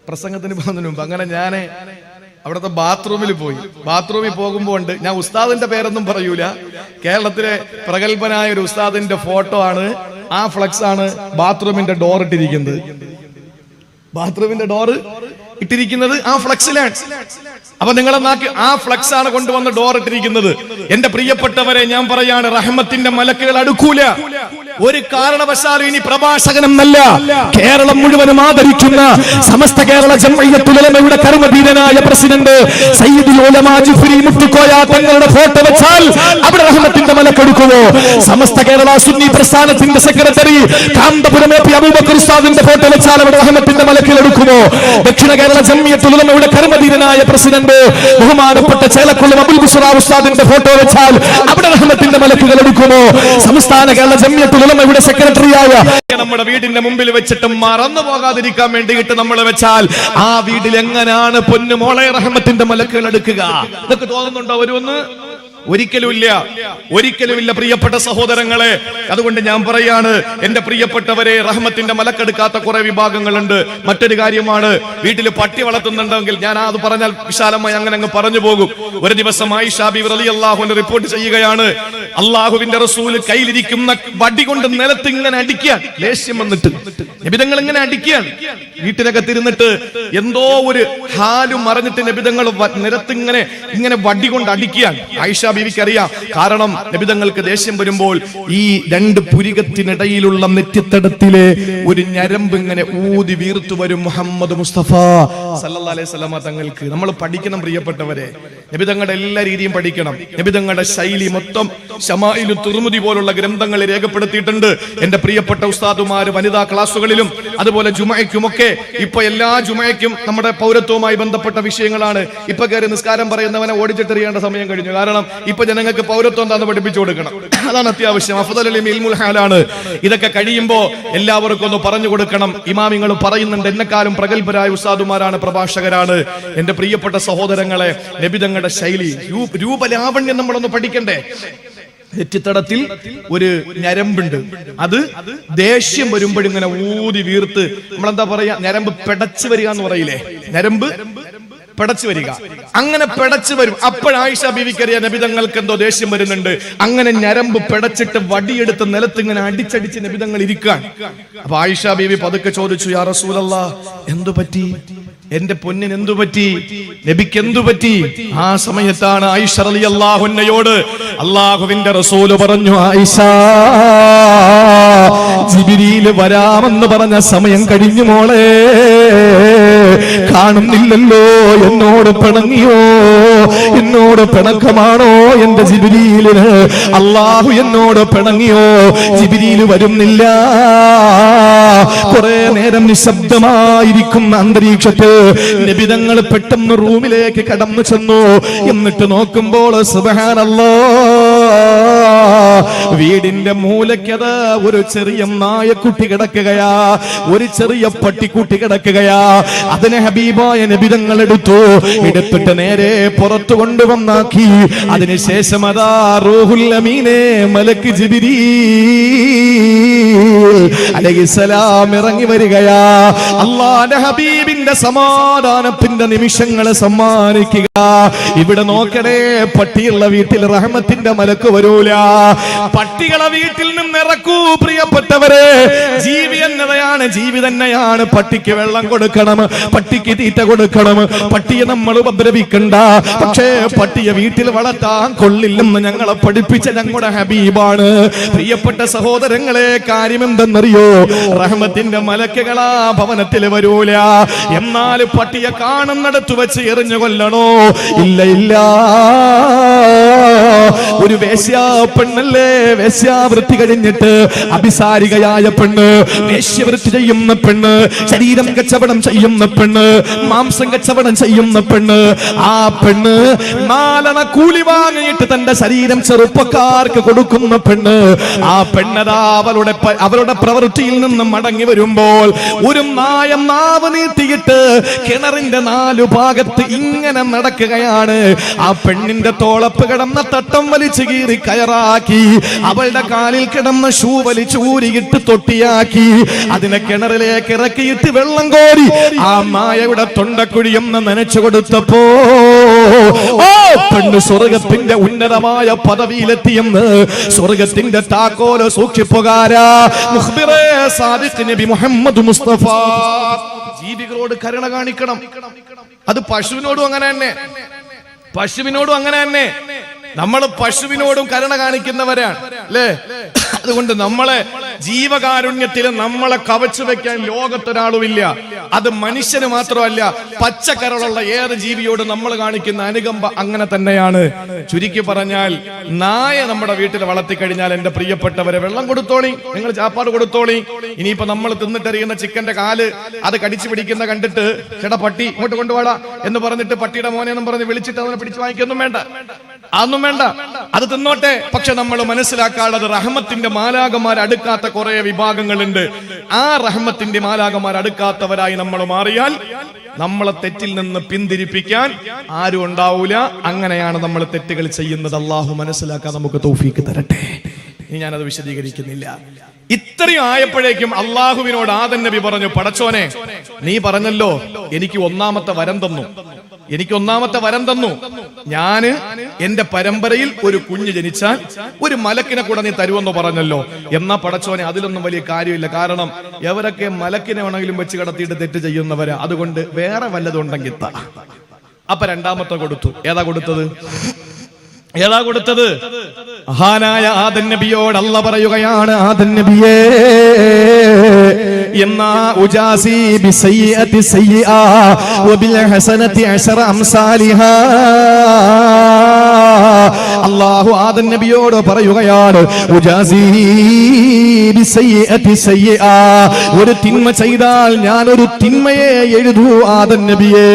പ്രസംഗത്തിന് പോകുന്നതിന് മുമ്പ്. അങ്ങനെ ഞാൻ അവിടുത്തെ ബാത്റൂമിൽ പോയി. ബാത്റൂമിൽ പോകുമ്പോൾ ഉണ്ട്, ഞാൻ ഉസ്താദിന്റെ പേരൊന്നും പറയൂല, കേരളത്തിലെ പ്രഗത്ഭനായ ഒരു ഉസ്താദിന്റെ ഫോട്ടോ ആണ്. ആ ഫ്ലക്സ് ആണ് ബാത്റൂമിന്റെ ഡോർ ഇട്ടിരിക്കുന്നത്. ബാത്റൂമിന്റെ ഡോർ ഇട്ടിരിക്കുന്നത് ആ ഫ്ലക്സിലാണ്. അപ്പൊ നിങ്ങളെ നാക്കി ആ ഫ്ലക്സ് ആണ് കൊണ്ടുവന്ന് ഡോർ ഇട്ടിരിക്കുന്നത്. എന്റെ പ്രിയപ്പെട്ടവരെ, ഞാൻ പറയാണ്, റഹ്മത്തിന്റെ മലക്കുകൾ അടുക്കൂല. ഒരു കാരണവശാലും ഇനി പ്രഭാഷകനെന്നല്ല, കേരളം മുഴുവനും ആദരിക്കുന്ന സമസ്ത കേരള ജംഇയ്യത്തുൽ ഉലമയുടെ കർമ്മധീരനായ പ്രസിഡന്റ് സയ്യിദുൽ ഉലമാ ജിഫ്രി മുത്തുക്കോയ തങ്ങളുടെ ഫോട്ടോ വെച്ചാൽ അവിടെ റഹ്മത്തിന്റെ മലക്കെടുക്കുമോ? സമസ്ത കേരള സുന്നി പ്രസ്ഥാനത്തിന്റെ സെക്രട്ടറി കാന്തപുരം എ.പി. അബൂബക്കർ ഉസ്താദിന്റെ ഫോട്ടോ വെച്ചാൽ അവിടെ റഹ്മത്തിന്റെ മലക്കിൽ എടുക്കുമോ? ദക്ഷിണ കേരള ജംഇയ്യത്തുൽ ഉലമയുടെ കർമ്മധീരനായ പ്രസിഡന്റ് ബഹുമാനപ്പെട്ട ചേലക്കുളം അബുൽ ബുസ്റ ഉസ്താദിന്റെ ഫോട്ടോ വെച്ചാൽ അവിടെ റഹ്മത്തിന്റെ മലക്കുകൾ എടുക്കുമോ? സംസ്ഥാന കേരള ജംഇയ്യത്തുൽ ഉലമയുടെ സെക്രട്ടറിയായ നമ്മുടെ വീടിന്റെ മുമ്പിൽ വെച്ചിട്ട് മറന്നു പോകാതിരിക്കാൻ വേണ്ടിയിട്ട് നമ്മൾ വെച്ചാൽ ആ വീട്ടിൽ എങ്ങനെയാണ് പൊന്നു മോളെ റഹ്മത്തിന്റെ മലക്കുകൾ എടുക്കുക? ഇതൊക്കെ തോന്നുന്നുണ്ടോ? ഒരിക്കലുമില്ല പ്രിയപ്പെട്ട സഹോദരങ്ങളെ. അതുകൊണ്ട് ഞാൻ പറയാണ്, എന്റെ പ്രിയപ്പെട്ടവരെ, റഹ്മത്തിന്റെ മലക്കെടുക്കാത്ത കുറെ വിഭാഗങ്ങളുണ്ട്. മറ്റൊരു കാര്യമാണ്, വീട്ടിൽ പട്ടി വളർത്തുന്നുണ്ടെങ്കിൽ, ഞാൻ അത് പറഞ്ഞാൽ വിശാലമായി അങ്ങനെ പറഞ്ഞു പോകും. ഒരു ദിവസം ആയിഷ ബീവി റളിയല്ലാഹു അൻഹ റിപ്പോർട്ട് ചെയ്യുകയാണ്, അള്ളാഹുവിന്റെ റസൂൽ കയ്യിലിരിക്കുന്ന വടി കൊണ്ട് നിലത്ത് ഇങ്ങനെ അടിക്കാൻ ദേഷ്യം വന്നിട്ട് നബിതങ്ങൾ ഇങ്ങനെ അടിക്കാൻ, വീട്ടിനകത്തിരുന്നിട്ട് എന്തോ ഒരു ഹാലും മറിഞ്ഞിട്ട് നബിതങ്ങൾ നിലത്ത് ഇങ്ങനെ വടി കൊണ്ട് അടിക്കാൻ. ആയിഷ ബീവിക്ക് അറിയാം, കാരണം നബിതങ്ങൾക്ക് ദേഷ്യം വരുമ്പോൾ ഈ രണ്ട് പുരികത്തിനിടയിലുള്ള നെറ്റിത്തടത്തിലെ ഒരു ഞരമ്പ് ഇങ്ങനെ ഊതി വീർത്തു വരും. മുഹമ്മദ് മുസ്തഫ സല്ലല്ലാഹു അലൈഹി വസല്ലമ തങ്ങൾക്ക് നമ്മൾ പഠിക്കണം പ്രിയപ്പെട്ടവരെ. നബിതങ്ങളുടെ എല്ലാ രീതിയും പഠിക്കണം. നബിതങ്ങളുടെ ശൈലി മൊത്തം ശമായിലു തുർമുദി പോലുള്ള ഗ്രന്ഥങ്ങളിൽ രേഖപ്പെടുത്തിയിട്ടുണ്ട്. എന്റെ പ്രിയപ്പെട്ട ഉസ്താദുമാര് വനിതാ ക്ലാസുകളിലും അതുപോലെ ജുമഅയ്ക്കുമൊക്കെ, ഇപ്പൊ എല്ലാ ജുമഅയ്ക്കും നമ്മുടെ പൗരത്വവുമായി ബന്ധപ്പെട്ട വിഷയങ്ങളാണ്. ഇപ്പൊ കയറി നിസ്കാരം പറയുന്നവനെ ഓടിച്ചിട്ടെറിയേണ്ട സമയം കഴിഞ്ഞു. കാരണം ഇപ്പൊ ജനങ്ങൾക്ക് പൗരത്വം എന്താണെന്ന് പഠിപ്പിച്ചു കൊടുക്കണം. അതാണ് അത്യാവശ്യം. അഫ്ദലുൽ ഇൽമുൽ ഹാലാണ്. ഇതൊക്കെ കഴിയുമ്പോ എല്ലാവർക്കും ഒന്ന് പറഞ്ഞു കൊടുക്കണം. ഇമാമിങ്ങൾ പറയുന്നുണ്ട്, എന്നെക്കാളും പ്രഗത്ഭരായ ഉസ്താദുമാരാണ്, പ്രഭാഷകരാണ്. എന്റെ പ്രിയപ്പെട്ട സഹോദരങ്ങളെ, നബിതങ്ങളുടെ ശൈലി, രൂപലാവണ്യം നമ്മളൊന്ന് പഠിക്കണ്ടേ. നെറ്റിത്തടത്തിൽ ഒരു ഞരമ്പുണ്ട്, അത് ദേഷ്യം വരുമ്പോഴിങ്ങനെ ഊതി വീർത്ത്, നമ്മളെന്താ പറയാ, ഞരമ്പ് പെടച്ചു വരിക എന്ന് പറയില്ലേ, ഞരമ്പ് പെടച്ചു വരിക, അങ്ങനെ പെടച്ചു വരും. അപ്പോഴായിഷ ബീവിക്കറിയാം നബിതങ്ങൾക്ക് എന്തോ ദേഷ്യം വരുന്നുണ്ട്. അങ്ങനെ ഞരമ്പ് പെടച്ചിട്ട് വടിയെടുത്ത് നിലത്ത് ഇങ്ങനെ അടിച്ചടിച്ച് നബിതങ്ങൾ ഇരിക്കാൻ. അപ്പൊ ആയിഷ ബീവി പതുക്കെ ചോദിച്ചു, യാ റസൂലല്ലാഹ്, എന്തു പറ്റി, എന്റെ പൊന്നിന് എന്തു പറ്റി, നബിക്ക് എന്തു പറ്റി? ആ സമയത്താണ് ആയിഷ റളിയല്ലാഹു അൻഹയോട് അല്ലാഹുവിന്റെ റസൂല് പറഞ്ഞു, ആയിഷ, ജിബ്രീൽ വരാമെന്ന് പറഞ്ഞ സമയം കഴിഞ്ഞു മോളെ, കാണുന്നില്ലല്ലോ, എന്നോട് പിണങ്ങിയോ, എന്നോട് പിണക്കമാണോ എന്റെ ജിബ്രീലിന്? അല്ലാഹു എന്നോട് പിണങ്ങിയോ? ജിബ്രീൽ വരുന്നില്ല. കുറെ നേരം നിശബ്ദമായിരിക്കുന്ന അന്തരീക്ഷത്തിൽ നബിതങ്ങൾ പെട്ടെന്ന് റൂമിലേക്ക് കടന്നു ചെന്നു. എന്നിട്ട് നോക്കുമ്പോൾ സുബ്ഹാനല്ലാഹ്, വീടിന്റെ മൂലയ്ക്കത് ഒരു ചെറിയ നായക്കുട്ടി കിടക്കുകയാ, ഒരു ചെറിയ പട്ടിക്കുട്ടി കിടക്കുകയാ. അതിനെ ഹബീബായ നബിതങ്ങൾ എടുത്തിട്ട് നേരെ പുറത്തു കൊണ്ടുവന്നാക്കി. അതിനുശേഷം അതാ റൂഹുൽ അമീനെ മലക്ക് ജിബ്രീൽ അലൈഹിസ്സലാം ഇറങ്ങി വരികയാ. അല്ലാഹുവിന്റെ ഹബീബിന്റെ സമാധാനത്തിന്റെ നിമിഷങ്ങളെ സമ്മാനിക്കുക. ഇവിടെ നോക്കണേ, പട്ടിയുള്ള വീട്ടിൽ റഹ്മത്തിന്റെ മലക്ക് വരൂല. പട്ടികളെ വീട്ടിൽ നിന്ന് ഇറക്കൂ പ്രിയപ്പെട്ടവരെ. ജീവി എന്നതാണ്, ജീവി തന്നെയാണ്. പട്ടിക്ക് വെള്ളം കൊടുക്കണം, പട്ടിക്ക് തീറ്റ കൊടുക്കണം, പട്ടിയെ നമ്മൾ ഉപദ്രവിക്കണ്ട. പക്ഷേ പട്ടിയെ വീട്ടിൽ വളർത്താൻ കൊള്ളില്ലെന്ന് ഞങ്ങളെ പഠിപ്പിച്ച ഞങ്ങളുടെ ഹബീബാണ്. പ്രിയപ്പെട്ട സഹോദരങ്ങളെ, കാര്യം എന്തെന്നറിയോ? റഹ്മത്തിന്റെ മലക്കുകളാ ഭവനത്തിൽ വരൂല. എന്നാൽ പട്ടിയെ കാണുന്നിടത്ത് വെച്ച് എറിഞ്ഞു കൊല്ലണോ? ഇല്ല ഇല്ല. ഒരു വേശ്യാ പെണ്ണല്ലേ, വേശ്യാവൃത്തി കഴിഞ്ഞിട്ട് അഭിസാരികയായ പെണ്ണ്, വേശ്യവൃത്തി ചെയ്യുന്ന പെണ്ണ്, ശരീരം കച്ചവടം ചെയ്യുന്ന പെണ്ണ്, മാംസം കച്ചവടം ചെയ്യുന്ന പെണ്ണ്. ആ പെണ്ണ് 4 കൂലി വാങ്ങിയിട്ട് തന്റെ ശരീരം ചെറുപ്പക്കാർക്ക് കൊടുക്കുന്ന പെണ്ണ്. ആ പെണ്ണതാ അവരുടെ പ്രവൃത്തിയിൽ നിന്ന് മടങ്ങി വരുമ്പോൾ ഒരു നാവ് നീട്ടിയിട്ട് കിണറിന്റെ 4 ഭാഗത്ത് ഇങ്ങനെ നടക്കുകയാണ്. ആ പെണ്ണിന്റെ തോളപ്പ് കിടന്ന തട്ടം വലിച്ചു കീറി കയറാക്കി, അവളുടെ കാലിൽ കിടന്ന ഷൂ വലിച്ചു ഊരിയിട്ട് തൊട്ടിയാക്കി, അതിനെ കിണറിലേക്ക് ഇറക്കിയിട്ട് വെള്ളം കോരി ആ നായയുടെ തൊണ്ടക്കുഴിയൊന്ന് നനച്ചു കൊടുത്തപ്പോ ഓ പെണ്ണ് സ്വർഗത്തിന്റെ ഉന്നതമായ പദവിയിലെത്തിയെന്ന് സ്വർഗത്തിന്റെ താക്കോല് സൂക്ഷിപ്പുകാരാ മുഖ്ബിറേ സാദിഖ് നബി മുഹമ്മദ് മുസ്തഫ. ജീവികളോട് കരുണ കാണിക്കണം. അത് പശുവിനോടും അങ്ങനെ തന്നെ, പശുവിനോടും അങ്ങനെ തന്നെ. നമ്മൾ പശുവിനോടും കരുണ കാണിക്കുന്നവരാണ് അല്ലേ? അതുകൊണ്ട് നമ്മളെ ജീവകാരുണ്യത്തിൽ നമ്മളെ കവച്ചു വെക്കാൻ ലോകത്തൊരാളുമില്ല. അത് മനുഷ്യന് മാത്രമല്ല, പച്ചക്കരളുള്ള ഏത് ജീവിയോട് നമ്മൾ കാണിക്കുന്ന അനുകമ്പ അങ്ങനെ തന്നെയാണ്. ചുരുക്കി പറഞ്ഞാൽ, നായ നമ്മുടെ വീട്ടിൽ വളർത്തിക്കഴിഞ്ഞാൽ എന്റെ പ്രിയപ്പെട്ടവരെ വെള്ളം കൊടുത്തോളി, നിങ്ങൾ ചാപ്പാട് കൊടുത്തോളി. ഇനിയിപ്പോ നമ്മൾ തിന്നിട്ടെറിയുന്ന ചിക്കന്റെ കാല് അത് കടിച്ചു പിടിക്കുന്ന കണ്ടിട്ട് ചേട്ടാ പട്ടി ഇങ്ങോട്ട് കൊണ്ടുപോടാ എന്ന് പറഞ്ഞിട്ട് പട്ടിയുടെ മോനെ എന്നും പറഞ്ഞ് വിളിച്ചിട്ട് അതിനെ പിടിച്ചു വാങ്ങിക്കൊന്നും വേണ്ട, അതൊന്നും വേണ്ട, അത് തിന്നോട്ടെ. പക്ഷെ നമ്മൾ മനസ്സിലാക്കാനുള്ളത്, റഹ്മത്തിന്റെ മാലാകമാർ അടുക്കാത്ത കുറെ വിഭാഗങ്ങളുണ്ട്. ആ റഹ്മത്തിന്റെ മാലാകമാർ അടുക്കാത്തവരായി നമ്മൾ മാറിയാൽ നമ്മളെ തെറ്റിൽ നിന്ന് പിന്തിരിപ്പിക്കാൻ ആരും ഉണ്ടാവൂല. അങ്ങനെയാണ് നമ്മൾ തെറ്റുകൾ ചെയ്യുന്നത്. അള്ളാഹു മനസ്സിലാക്കാൻ നമുക്ക് തൗഫീക്ക് തരട്ടെ. ഇനി ഞാനത് വിശദീകരിക്കുന്നില്ല. ഇത്രയും ആയപ്പോഴേക്കും അള്ളാഹുവിനോട് ആദം നബി പറഞ്ഞു, പടച്ചോനെ, നീ പറഞ്ഞല്ലോ എനിക്ക് ഒന്നാമത്തെ വരം തന്നു, ഞാന് എന്റെ പരമ്പരയിൽ ഒരു കുഞ്ഞ് ജനിച്ചാൽ ഒരു മലക്കിനെ കൂടെ നീ തരുമെന്ന് പറഞ്ഞല്ലോ. എന്നാ പടച്ചോനെ, അതിലൊന്നും വലിയ കാര്യമില്ല. കാരണം എവരൊക്കെ മലക്കിനെ വേണമെങ്കിലും വെച്ച് കടത്തിയിട്ട് തെറ്റ് ചെയ്യുന്നവരാ. അതുകൊണ്ട് വേറെ വല്ലതും ഉണ്ടെങ്കിൽ താ. അപ്പൊ രണ്ടാമത്തെ കൊടുത്തു. ഏതാ കൊടുത്തത്? മഹാനായ ആദം നബിയോട് അല്ല പറയുകയാണ്, ആദം നബിയേ, എന്നാ ഉജാസി ബിസയ്യിഅതി സയ്യിഅ വബിൽ ഹസനതി അശറ അംസാലിഹാ. അല്ലാഹു ആദം നബിയോട് പറയുകയാണ്, ഉജാസി ബിസയ്യിഅതി സയ്യിഅ, ഒരു തിന്മ ചെയ്താൽ ഞാൻ ഒരു തിന്മയെ എഴുതൂ ആദം നബിയേ.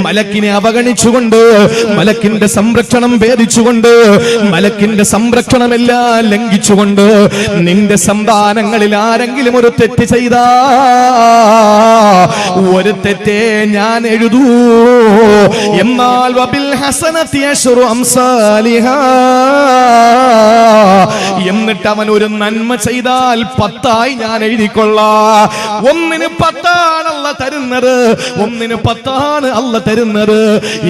മലക്കിനെ അവഗണിച്ചുകൊണ്ട്, മലക്കിന്റെ സംരക്ഷണം ഭേദിച്ചുകൊണ്ട്, മലക്കിന്റെ സംരക്ഷണമെല്ലാം ലംഘിച്ചുകൊണ്ട് നിന്റെ സന്താനങ്ങളിൽ ആരെങ്കിലും ഒരു തെറ്റ് ചെയ്താ ഒരു തെറ്റേ ഞാൻ എഴുതൂ. എന്നാൽ വബിൽ ഹസനതി അശ്റു അംസാലിഹാ, എന്നിട്ട് അവൻ ഒരു നന്മ ചെയ്താൽ 10 ഞാൻ എഴുതിക്കൊള്ളാം. ഒന്നിന് 10 അല്ല തരുന്നത്, ഒന്നിന് 10 അല്ല തരുന്നത്.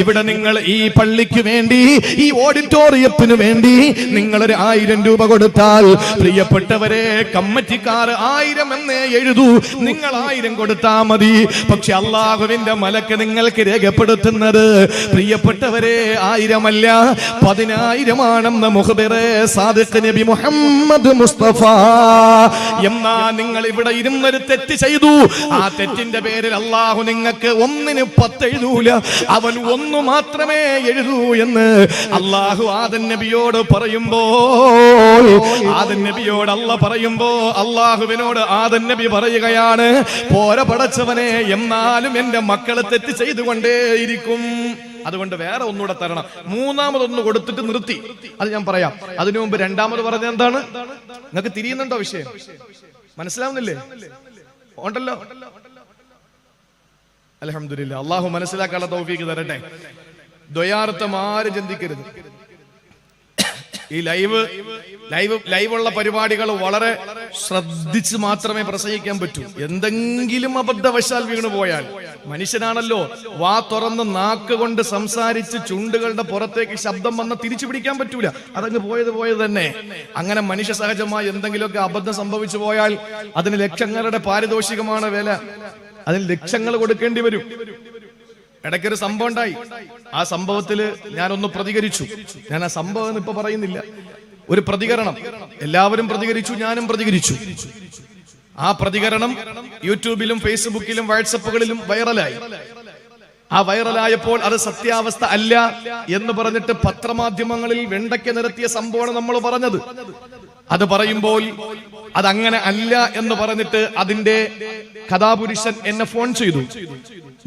ഇവിടെ നിങ്ങൾ ഈ പള്ളിക്ക് വേണ്ടി, ഈ ഓഡിറ്റോറിയത്തിന് വേണ്ടി നിങ്ങൾ ഒരു 1000 രൂപ കൊടുത്താൽ, പ്രിയപ്പെട്ടവരെ, കമ്മിറ്റിക്കാർ 1000 എന്നേ എഴുതൂ. നിങ്ങൾ 1000 കൊടുത്താൽ മതി. പക്ഷെ അള്ളാഹുവിന്റെ മലക്ക് നിങ്ങൾക്ക് രേഖപ്പെടുത്തുന്നത്, പ്രിയപ്പെട്ടവരെ, 1000 അല്ല 10,000 ആണെന്ന് മുഖബിറെ സാദിഖ് നബി മുഹമ്മദ് മുസ്തഫ. എന്നാ നിങ്ങൾ ഇവിടെ ഇരുന്നൊരു തെറ്റ് ചെയ്തു, ആ തെറ്റിന്റെ പേരിൽ അള്ളാഹു നിങ്ങൾക്ക് ഒന്നിന് 10 എഴുതൂല, അവൻ 1 മാത്രമേ എഴുതൂ എന്ന് അള്ളാഹു ആദം നബിയോട് പറയുമ്പോൾ, അള്ളാഹുവിനോട് ആദം നബി പറയുകയാണ്, പോര പടച്ചവനെ, എന്നാലും എന്റെ മക്കള് തെറ്റ് ചെയ്തുകൊണ്ടേയിരിക്കും. അതുകൊണ്ട് വേറെ ഒന്നുകൂടെ തരണം. മൂന്നാമതൊന്ന് കൊടുത്തിട്ട് നിർത്തി. അത് ഞാൻ പറയാം. അതിനു മുമ്പ് രണ്ടാമത് പറഞ്ഞ എന്താണ്? നിങ്ങൾക്ക് തിരിയുന്നുണ്ടോ വിഷയം? മനസ്സിലാവുന്നില്ലേ? ഉണ്ടല്ലോ. അൽഹംദുലില്ലാ. അള്ളാഹു മനസ്സിലാക്കാനുള്ള തൗഫീഖ് തരട്ടെ. ദ്വയാർത്ഥം ആരും ചിന്തിക്കരുത്. ഈ ലൈവുള്ള പരിപാടികൾ വളരെ ശ്രദ്ധിച്ച് മാത്രമേ പ്രസംഗിക്കാൻ പറ്റൂ. എന്തെങ്കിലും അബദ്ധവശാൽ വീണു പോയാൽ, മനുഷ്യനാണല്ലോ, വാ തുറന്ന് നാക്ക് കൊണ്ട് സംസാരിച്ച് ചുണ്ടുകളുടെ പുറത്തേക്ക് ശബ്ദം വന്ന് തിരിച്ചു പിടിക്കാൻ പറ്റൂല. അതങ്ങ് പോയത് തന്നെ. അങ്ങനെ മനുഷ്യ സഹജമായി എന്തെങ്കിലുമൊക്കെ അബദ്ധം സംഭവിച്ചു പോയാൽ അതിന് ലക്ഷങ്ങളുടെ പാരിതോഷികമാണ് വില. അതിന് ലക്ഷങ്ങൾ കൊടുക്കേണ്ടി വരും. ഇടയ്ക്കൊരു സംഭവം ഉണ്ടായി. ആ സംഭവത്തില് ഞാനൊന്ന് പ്രതികരിച്ചു. ഞാൻ ആ സംഭവം ഇപ്പൊ പറയുന്നില്ല. ഒരു പ്രതികരണം, എല്ലാവരും പ്രതികരിച്ചു, ഞാനും പ്രതികരിച്ചു. ആ പ്രതികരണം യൂട്യൂബിലും ഫേസ്ബുക്കിലും വാട്സപ്പുകളിലും വൈറലായി. ആ വൈറലായപ്പോൾ അത് സത്യാവസ്ഥ അല്ല എന്ന് പറഞ്ഞിട്ട് പത്രമാധ്യമങ്ങളിൽ വെണ്ടയ്ക്ക് നിരത്തിയ സംഭവമാണ് നമ്മൾ പറഞ്ഞത്. അത് പറയുമ്പോൾ അതങ്ങനെ അല്ല എന്ന് പറഞ്ഞിട്ട് അതിന്റെ കഥാപുരുഷൻ എന്നെ ഫോൺ ചെയ്തു.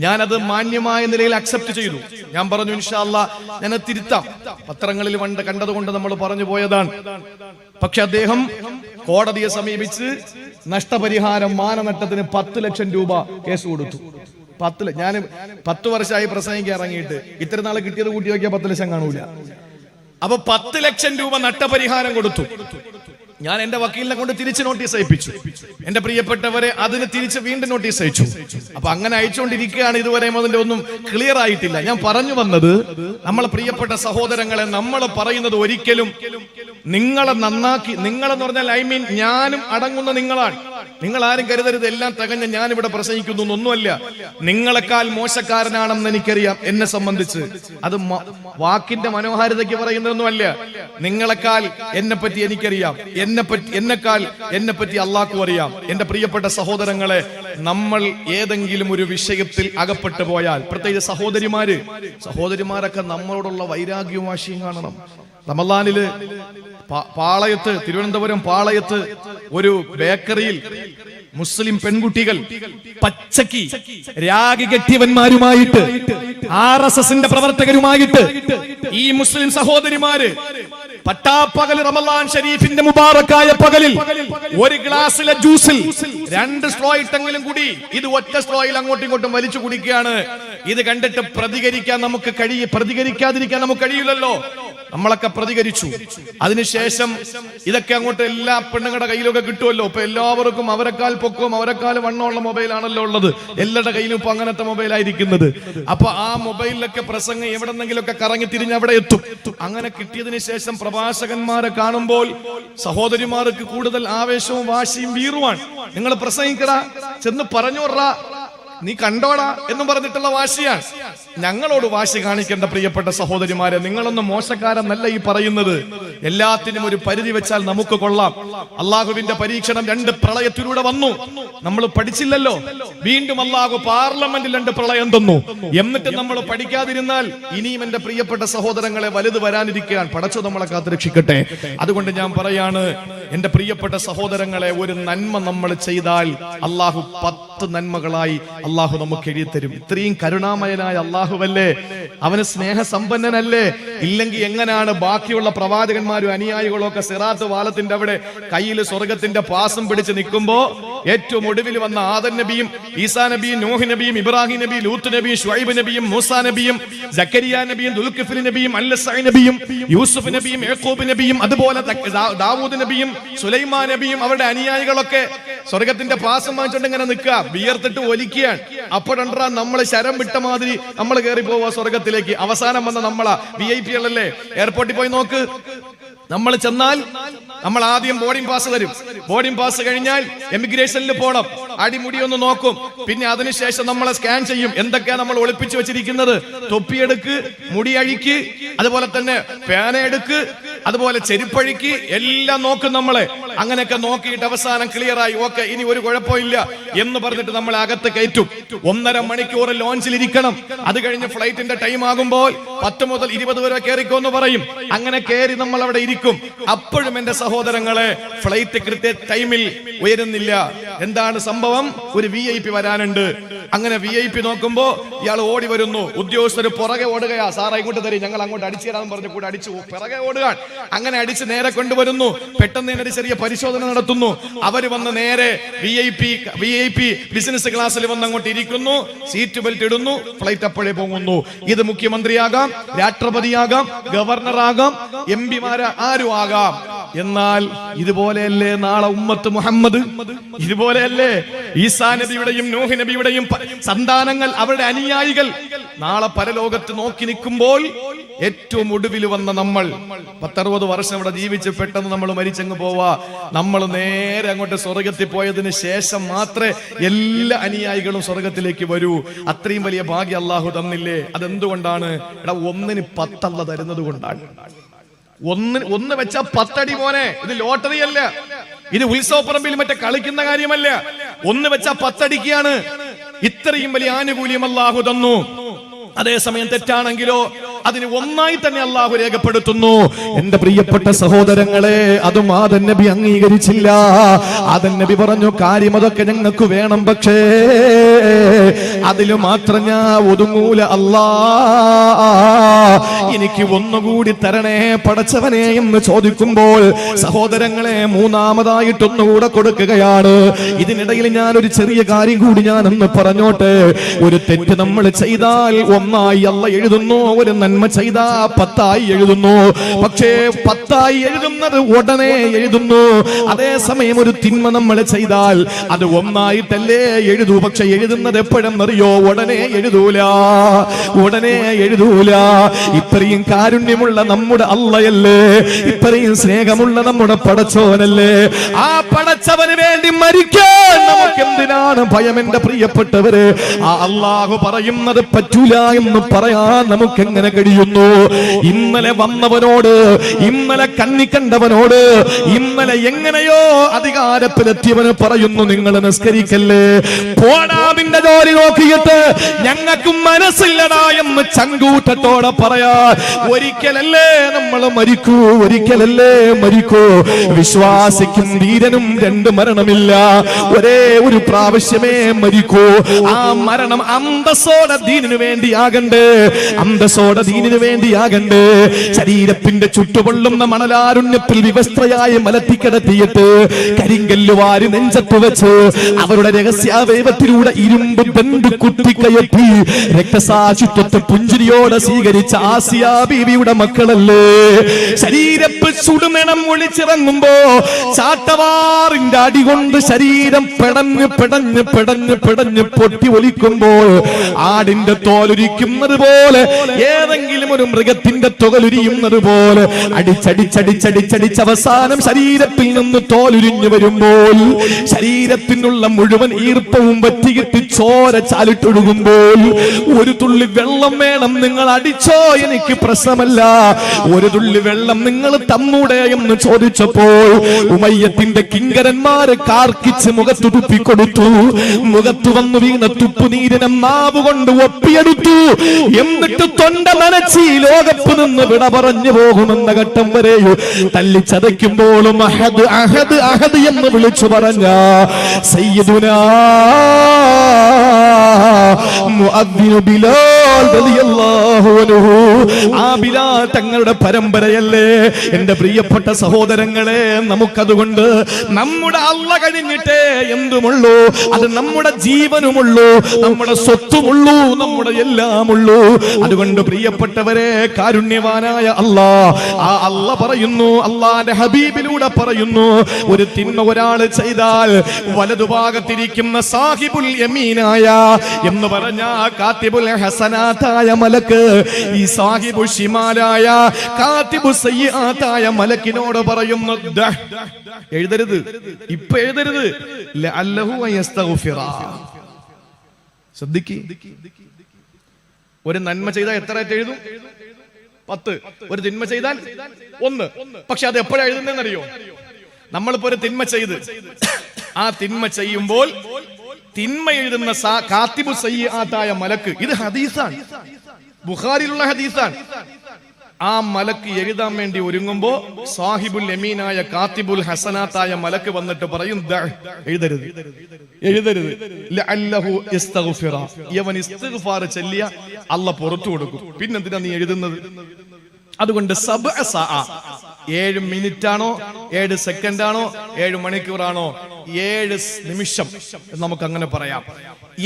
ഞാനത് മാന്യമായ നിലയിൽ അക്സെപ്റ്റ് ചെയ്തു. ഞാൻ പറഞ്ഞു, ഇൻഷാ അല്ലാഹ് ഞാൻ തിരുത്താം, പത്രങ്ങളിൽ കണ്ടതുകൊണ്ട് നമ്മൾ പറഞ്ഞു പോയതാണ്. പക്ഷെ അദ്ദേഹം കോടതിയെ സമീപിച്ച് നഷ്ടപരിഹാരം, മാനനഷ്ടത്തിന് 10 ലക്ഷം രൂപ കേസ് കൊടുത്തു. 10 ഞാൻ 10 വർഷമായി പ്രസംഗിക്കാൻ ഇറങ്ങിയിട്ട് ഇത്ര നാളെ കിട്ടിയത് കൂട്ടി നോക്കിയാൽ 10 ലക്ഷം കാണൂല. അപ്പൊ 10 ലക്ഷം രൂപ നഷ്ടപരിഹാരം കൊടുത്തു. ഞാൻ എന്റെ വക്കീലിനെ കൊണ്ട് തിരിച്ച് നോട്ടീസ് അയപ്പിച്ചു. എന്റെ പ്രിയപ്പെട്ടവരെ, അതിന് തിരിച്ച് വീണ്ടും നോട്ടീസ് അയച്ചു. അപ്പൊ അങ്ങനെ അയച്ചുകൊണ്ടിരിക്കുകയാണ്. ഇതുവരെ അതിന്റെ ഒന്നും ക്ലിയർ ആയിട്ടില്ല. ഞാൻ പറഞ്ഞു വന്നത്, നമ്മളെ പ്രിയപ്പെട്ട സഹോദരങ്ങളെ, നമ്മൾ പറയുന്നത് ഒരിക്കലും നിങ്ങളെ നന്നാക്കി, നിങ്ങളെന്ന് പറഞ്ഞാൽ ഞാനും അടങ്ങുന്ന നിങ്ങളാണ്. നിങ്ങൾ ആരും കരുതരുത് എല്ലാം തികഞ്ഞ ഞാൻ ഇവിടെ പ്രസംഗിക്കുന്നു ഒന്നുമല്ല. നിങ്ങളെക്കാൾ മോശക്കാരനാണെന്ന് എനിക്കറിയാം. എന്നെ സംബന്ധിച്ച് അത് വാക്കിന്റെ മനോഹാരിതയ്ക്ക് പറയുന്നതൊന്നുമല്ല. നിങ്ങളെക്കാൾ എന്നെപ്പറ്റി എനിക്കറിയാം, എന്നെപ്പറ്റി അള്ളാഹ്ക്കും അറിയാം. എന്റെ പ്രിയപ്പെട്ട സഹോദരങ്ങളെ, നമ്മൾ ഏതെങ്കിലും ഒരു വിഷയത്തിൽ അകപ്പെട്ടു പോയാൽ, പ്രത്യേകിച്ച് സഹോദരിമാരൊക്കെ നമ്മളോടുള്ള വൈരാഗ്യവും വാശിയും കാണണം. റമളാനില് പാളയത്ത്, തിരുവനന്തപുരം പാളയത്ത് ഒരു ബേക്കറിയിൽ മുസ്ലിം പെൺകുട്ടികൾ പച്ചക്ക് രാഗികെട്ടിയവന്മാരുമായിട്ട്, RSSന്റെ പ്രവർത്തകരുമായിട്ട് ഈ മുസ്ലിം സഹോദരിമാര് പട്ടാപ്പകൽ റമളാൻ ഷരീഫിന്റെ മുബാറക്കായ പകലിൽ ഒരു ഗ്ലാസ്സിലെ ജ്യൂസിൽ 2 സ്ട്രോ ഇട്ടെങ്കിലും കൂടി. ഇത് ഒറ്റ സ്ട്രോയിൽ അങ്ങോട്ടും ഇങ്ങോട്ടും വലിച്ചു കുടിക്കുകയാണ്. ഇത് കണ്ടിട്ട് പ്രതികരിക്കാതിരിക്കാൻ നമുക്ക് കഴിയില്ലല്ലോ. നമ്മളൊക്കെ പ്രതികരിച്ചു. അതിനുശേഷം ഇതൊക്കെ അങ്ങോട്ട് എല്ലാ പെണ്ണുങ്ങളുടെ കയ്യിലൊക്കെ കിട്ടുമല്ലോ. ഇപ്പൊ എല്ലാവർക്കും അവരെക്കാൾ പൊക്കവും അവരെക്കാൾ വണ്ണമുള്ള മൊബൈലാണല്ലോ ഉള്ളത്. എല്ലാവരുടെ കയ്യിലും ഇപ്പൊ അങ്ങനത്തെ മൊബൈലായിരിക്കുന്നത്. അപ്പൊ ആ മൊബൈലിലൊക്കെ പ്രസംഗം എവിടെന്നെങ്കിലൊക്കെ കറങ്ങി തിരിഞ്ഞ് അവിടെ എത്തും. അങ്ങനെ കിട്ടിയതിന് ശേഷം പ്രഭാഷകന്മാരെ കാണുമ്പോൾ സഹോദരിമാർക്ക് കൂടുതൽ ആവേശവും വാശിയും വീറുവാണ്. നിങ്ങൾ പ്രസംഗിക്കടാ, ചെന്ന് പറഞ്ഞോടാ, നീ കണ്ടോടാ എന്ന് പറഞ്ഞിട്ടുള്ള വാശിയാണ്. ഞങ്ങളോട് വാശി കാണിക്കേണ്ട പ്രിയപ്പെട്ട സഹോദരിമാരെ, നിങ്ങളൊന്നും മോശക്കാരെന്നല്ല ഈ പറയുന്നത്. എല്ലാത്തിനും ഒരു പരിധി വെച്ചാൽ നമുക്ക് കൊള്ളാം. അള്ളാഹുവിന്റെ പരീക്ഷണം 2 പ്രളയത്തിലൂടെ വന്നു. നമ്മൾ പഠിച്ചില്ലല്ലോ. വീണ്ടും അള്ളാഹു പാർലമെന്റിൽ 2 പ്രളയം തന്നു. എന്നിട്ട് നമ്മൾ പഠിക്കാതിരുന്നാൽ ഇനിയും എന്റെ പ്രിയപ്പെട്ട സഹോദരങ്ങളെ വലുത് വരാനിരിക്കുകയാണ്. പടച്ചു നമ്മളെ കാത്തുരക്ഷിക്കട്ടെ. അതുകൊണ്ട് ഞാൻ പറയാണ്, എന്റെ പ്രിയപ്പെട്ട സഹോദരങ്ങളെ, ഒരു നന്മ നമ്മൾ ചെയ്താൽ അള്ളാഹു 10 നന്മകളായി അള്ളാഹു നമുക്ക് എഴുതിത്തരും. ഇത്രയും കരുണാമയനായ അള്ളാഹുവല്ലേ, അവന് സ്നേഹസമ്പന്നനല്ലേ? ഇല്ലെങ്കിൽ എങ്ങനെയാണ് ബാക്കിയുള്ള പ്രവാചകന്മാരും അനുയായികളും ഒക്കെ സിറാത്ത് വാലത്തിന്റെ അവിടെ കയ്യിൽ സ്വർഗത്തിന്റെ പാസം പിടിച്ച് നിൽക്കുമ്പോ ഏറ്റവും ഒടുവിൽ വന്ന ആദം നബിയും ഈസാ നബിയും നൂഹ് നബിയും ഇബ്രാഹിം നബിയും ലൂത്ത് നബിയും ഷുഐബ് നബിയും മൂസാ നബിയും സക്കരിയ നബിയും ദുൽകിഫ്ൽ നബിയും അൽസഅ നബിയും യൂസുഫ് നബിയും യാക്കൂബ് നബിയും അതുപോലെ ദാവൂദ് നബിയും സുലൈമാൻ നബിയും അവരുടെ അനുയായികളൊക്കെ സ്വർഗത്തിന്റെ പാസം വാങ്ങിച്ചുകൊണ്ട് ഇങ്ങനെ നിൽക്കുക, വിയർത്തിട്ട് ഒലിക്കുകയാണ്. അപ്പോഴണ്ടാ നമ്മള് ശരം വിട്ട മാതിരി നമ്മൾ കയറി പോവാ സ്വർഗത്തിലേക്ക്. അവസാനം വന്ന നമ്മളാ VIP കളല്ലേ. എയർപോർട്ടിൽ പോയി നോക്ക്, നമ്മൾ ചെന്നാൽ നമ്മൾ ആദ്യം ബോർഡിംഗ് പാസ് തരും. ബോർഡിംഗ് പാസ് കഴിഞ്ഞാൽ എമിഗ്രേഷനിൽ പോകണം, അടിമുടി ഒന്ന് നോക്കും. പിന്നെ അതിനുശേഷം നമ്മളെ സ്കാൻ ചെയ്യും. എന്തൊക്കെയാ നമ്മൾ ഒളിപ്പിച്ചു വെച്ചിരിക്കുന്നത്? തൊപ്പിയെടുക്ക്, മുടി അഴിക്ക്, അതുപോലെ തന്നെ പേന എടുക്ക്, അതുപോലെ ചെരുപ്പഴിക്ക്, എല്ലാം നോക്കും നമ്മളെ. അങ്ങനെയൊക്കെ നോക്കിയിട്ട് അവസാനം ക്ലിയറായി, ഓക്കെ ഇനി ഒരു കുഴപ്പമില്ല എന്ന് പറഞ്ഞിട്ട് നമ്മളെ അകത്ത് കയറ്റും. 1.5 മണിക്കൂർ ലോഞ്ചിലിരിക്കണം. അത് കഴിഞ്ഞ് ഫ്ലൈറ്റിന്റെ ടൈം ആകുമ്പോൾ 10 മുതൽ 20 വരെ കയറിക്കോന്ന് പറയും. അങ്ങനെ കയറി നമ്മൾ അവിടെ ഇരിക്കും. അപ്പോഴും എന്റെ സഹോദരങ്ങളെ, ഫ്ലൈറ്റ് കൃത്യ ടൈമിൽ ഉയരുന്നില്ല. എന്താണ് സംഭവം? ഒരു VIP വരാനുണ്ട്. അങ്ങനെ VIP നോക്കുമ്പോ ഇയാൾ ഓടി വരുന്നു. ഉദ്യോഗസ്ഥർ പുറകെ ഓടുകയാ. സാറേ ഇങ്ങോട്ട് തരും, ഞങ്ങൾ അങ്ങോട്ട് അടിച്ചു തരാമെന്ന് പറഞ്ഞു കൂടെ അടിച്ചു പിറകെ ഓടുക. അങ്ങനെ അടിച്ച് നേരെ കൊണ്ടുവരുന്നു. പെട്ടെന്ന് തന്നെ ഒരു ചെറിയ പരിശോധന നടത്തുന്നു. അവര് വന്ന് നേരെ VIP ബിസിനസ് ക്ലാസ്സിൽ വന്ന് അങ്ങോട്ട് ഇരിക്കുന്നു. സീറ്റ് ബെൽറ്റ് ഇടുന്നു. ഫ്ലൈറ്റ് അപ്പോഴേ പോകുന്നു. ഇത് മുഖ്യമന്ത്രിയാകാം, രാഷ്ട്രപതിയാകാം, ഗവർണറാകാം, MP-മാര് ആരും ആകാം. എന്നാൽ ഇതുപോലെയല്ലേ നാളെ ഉമ്മത്ത് മുഹമ്മദ്? ഇതുപോലെയല്ലേ ഈസാ നബിയുടെയും നൂഹ് നബിയുടെയും സന്താനങ്ങൾ, അവരുടെ അനുയായികൾ നാളെ പരലോകത്ത് നോക്കി നിൽക്കുമ്പോൾ ഏറ്റവും ഒടുവിൽ വന്ന നമ്മൾ 10-60 വർഷം ഇവിടെ ജീവിച്ച് പെട്ടെന്ന് നമ്മൾ മരിച്ചങ്ങ് പോവാ. നമ്മൾ നേരെ അങ്ങോട്ട് സ്വർഗത്തിൽ പോയതിന് ശേഷം മാത്രമേ എല്ലാ അനുയായികളും സ്വർഗത്തിലേക്ക് വരൂ. അത്രയും വലിയ ഭാഗ്യം അള്ളാഹു തന്നില്ലേ? അതെന്തുകൊണ്ടാണ്? എടാ, 1-ന് 10 അല്ല തരുന്നത് കൊണ്ടാണ്. 1 വെച്ചാ 10 അടി മോനെ. ഇത് ലോട്ടറി അല്ല, ഇത് ഉത്സവപ്പറമ്പിൽ മറ്റേ കളിക്കുന്ന കാര്യമല്ല. 1 വെച്ചാ 10 അടിക്കാണ്. ഇത്രയും വലിയ ആനുകൂല്യം അല്ലാഹു തന്നു. അതേസമയം തെറ്റാണെങ്കിലോ അതിന് 1 തന്നെ അല്ലാഹു രേഖപ്പെടുത്തുന്നു. എന്റെ പ്രിയപ്പെട്ട സഹോദരങ്ങളെ, അതും ആദം നബി അംഗീകരിച്ചില്ല. ആദം നബി പറഞ്ഞു, കാര്യം അതൊക്കെ ഞങ്ങൾക്ക് വേണം, പക്ഷേ അതില് മാത്രം ഞാൻ ഒതുങ്ങൂല അല്ലാ, എനിക്ക് ഒന്നുകൂടി തരണേ പടച്ചവനെ എന്ന് ചോദിക്കുമ്പോൾ സഹോദരങ്ങളെ, 3-മതായിട്ടൊന്നുകൂടെ കൊടുക്കുകയാണ്. ഇതിനിടയിൽ ഞാൻ ഒരു ചെറിയ കാര്യം കൂടി ഞാനൊന്ന് പറഞ്ഞോട്ടെ. ഒരു തെറ്റ് നമ്മൾ ചെയ്താൽ 1 അല്ല എഴുതുന്നു, ഒരു നന്മ ചെയ്താ 10 എഴുതുന്നു. പക്ഷേ 10 എഴുതുന്നത് ഉടനെ എഴുതുന്നു. അതേസമയം ഒരു തിന്മ നമ്മൾ ചെയ്താൽ അത് 1 എഴുതൂ. പക്ഷെ എഴുതുന്നത് എപ്പോഴെന്നറിയോ? ഉടനെ എഴുതൂല, ഉടനെ എഴുതൂല. ഇത്രയും കാരുണ്യമുള്ള നമ്മുടെ അള്ളയല്ലേ, ഇത്രയും സ്നേഹമുള്ള നമ്മുടെ പടച്ചോനല്ലേ, ആ പടച്ചവന് വേണ്ടി മരിക്കാൻ നമുക്ക് എന്തിനാണ് ഭയം? എന്റെ പ്രിയപ്പെട്ടവര്, ആ അള്ളാഹു പറയുന്നത് പറ്റൂല എന്ന് പറയാൻ നമുക്ക് എങ്ങനെ കഴിയുന്നു? ഇന്നലെ വന്നവനോട്, ഇന്നലെ കണ്ണിക്കണ്ടവനോട്, ഇന്നലെ എങ്ങനെയോ അധികാരത്തിലെത്തിയവന് പറയുന്നു, നിങ്ങൾ നിസ്കരിക്കല്ലേ, പോടാവിന്റെ ജോലി നോക്കിയിട്ട് ഞങ്ങൾക്ക് മനസ്സില്ലടാ എന്ന് ചങ്കൂറ്റത്തോടെ പറയാ ഒരിക്കലല്ലേ നമ്മൾ മരിക്കൂ, ഒരിക്കലല്ലേ മരിക്കൂ. വിശ്വാസിക്കും ധീരനും രണ്ട് മരണമില്ല, ഒരേ ഒരു പ്രാവശ്യമേ മരിക്കൂ. ആ മരണം അന്തസ്സോടെ ദീനിനു വേണ്ടിയാകണ്ടേ, അന്തസ്സോടെ ദീനിനു വേണ്ടിയാകണ്ടേ. ശരീരത്തിന്റെ ചുട്ടുപൊള്ളുന്ന മണലാരുണ്യത്തിൽ വിവസ്ത്രയായി മലത്തിക്കിടത്തിയിട്ട് കരിങ്കല്ല് വാരി നെഞ്ചത്ത് വെച്ച് അവരുടെ രഹസ്യാവയവത്തിലൂടെ ഇരുമ്പ് ബന്ധു കുത്തിക്കയറ്റി രക്തസാക്ഷിത്വത്തെ പുഞ്ചിരിയോടെ സ്വീകരിച്ച ആസിയാ ബീവിയുടെ മക്കളല്ലേ. ശരീരപ്പ് ചുടുമണം ഒളിച്ചിറങ്ങുമ്പോ ചാട്ടവാറിന്റെ അടികൊണ്ട് ശരീരം പെടഞ്ഞ് പെടഞ്ഞ് പെടഞ്ഞ് പെടഞ്ഞ് പൊട്ടി ഒലിക്കുമ്പോൾ ആടിന്റെ തോലുരിക്കുന്നത് പോലെ, ഏതെങ്കിലും ഒരു മൃഗത്തിന്റെ തോലുരിയുന്നത് പോലെ അടിച്ചടിച്ചടിച്ചടിച്ചടിച്ച് അവസാനം ശരീരത്തിൽ നിന്ന് തോലുരിഞ്ഞു വരുമ്പോൾ ശരീരത്തിനുള്ള മുഴുവൻ ഈർപ്പവും വറ്റിയിട്ട് ചോര ചാലിട്ടൊഴുകുമ്പോൾ ഒരു തുള്ളി വെള്ളം വേണം, നിങ്ങൾ അടിച്ചോ എനിക്ക് പ്രശ്നമല്ല, ഒരു തുള്ളി വെള്ളം നിങ്ങൾ തന്നൂടെ എന്ന് ചോദിച്ചപ്പോൾ ഉമയ്യത്തിന്റെ കിങ്കരന്മാര് കാർക്കിച്ച് മുഖത്തു തുപ്പിക്കൊടുത്തു. മുഖത്തു വന്നു വീണ തുപ്പുനീരിനെ നാവ് കൊണ്ട് ഒപ്പിയെടുത്തു. എന്നിട്ട് തൊണ്ട നനച്ചി ലോകപ്പ് നിന്ന് വിട പറഞ്ഞു പോകുമെന്ന ഘട്ടം വരെയോ തല്ലിച്ചതയ്ക്കുമ്പോഴും അഹദ് അഹദ് അഹദ് എന്ന് വിളിച്ചു പറഞ്ഞ സയ്യിദുനാ മുഅദ്ദിനു ബിലാൽ റളിയല്ലാഹു അൻഹു, ആ ബിലാൽ തങ്ങളുടെ പരമ്പരയല്ലേ. എന്റെ പ്രിയപ്പെട്ട സഹോദരങ്ങളെ, നമുക്കതുകൊണ്ട് നമ്മുടെ അള്ള കഴിഞ്ഞിട്ടേ എന്തുമുള്ളൂ, അത് നമ്മുടെ ജീവനുമുള്ളൂ, നമ്മുടെ സ്വത്തുമുള്ളൂ, നമ്മുടെ എല്ലാമുള്ളൂ. അതുകൊണ്ട് പ്രിയപ്പെട്ടവരെ, കാരുണ്യവാനായ അല്ലാ, ആ അള്ള പറയുന്നു, അള്ളാന്റെ ഹബീബിലൂടെ പറയുന്നു, ഒരു തിന്മ ഒരാൾ ചെയ്താൽ വലതുഭാഗത്തിരിക്കുന്ന സാഹിബുൽ യമീനായ എന്ന് പറഞ്ഞ കാത്തിബുൽ ഹസനാത്തായ മലക്ക് ഈ സാഹിബു ഷിമാലായ കാത്തിബു സയ്യിആത്തായ മലക്കിനോട് പറയുന്നു, എഴുതരുത്, ഇപ്പൊ എഴുതരുത്, ലഅല്ലഹു യസ്തഗ്ഫിറ. ശ്രദ്ധിക്ക്, ഒരു നന്മ ചെയ്താൽ എത്ര എഴുതും? 10. ഒരു തിന്മ ചെയ്താൽ 1. പക്ഷെ അത് എപ്പോഴാണ് എഴുതുന്നതെന്നറിയോ? നമ്മളിപ്പോ ഒരു തിന്മ ചെയ്ത് ആ തിന്മ ചെയ്യുമ്പോൾ തിന്മ എഴുതുന്ന കാത്തിബു സയ്യിആത്തായ മലക്ക്, ഇത് ഹദീസാണ്, ബുഖാരിയിലുള്ള ഹദീസാണ്. ആ മലക്ക് എഴുതാൻ വേണ്ടി ഒരുങ്ങുമ്പോ സാഹിബുൽ യമീനായ കാത്തിബുൽ ഹസനാത്തായ മലക്ക് വന്നിട്ട് പറയും, എഴുതരുത്, എഴുതരുത്, ലഅല്ലഹു യസ്തഗ്ഫിറ. യവൻ ഇസ്തിഗ്ഫാർ ചൊല്ലിയ അല്ലാഹ് പുറത്തു കൊടുക്കും. പിന്നെന്തിനാ നീ എഴുതുന്നത്? അതുകൊണ്ട് 7 മിനിറ്റാണോ 7 സെക്കൻഡാണോ 7 മണിക്കൂറാണോ 7 നിമിഷം നമുക്ക് അങ്ങനെ പറയാം.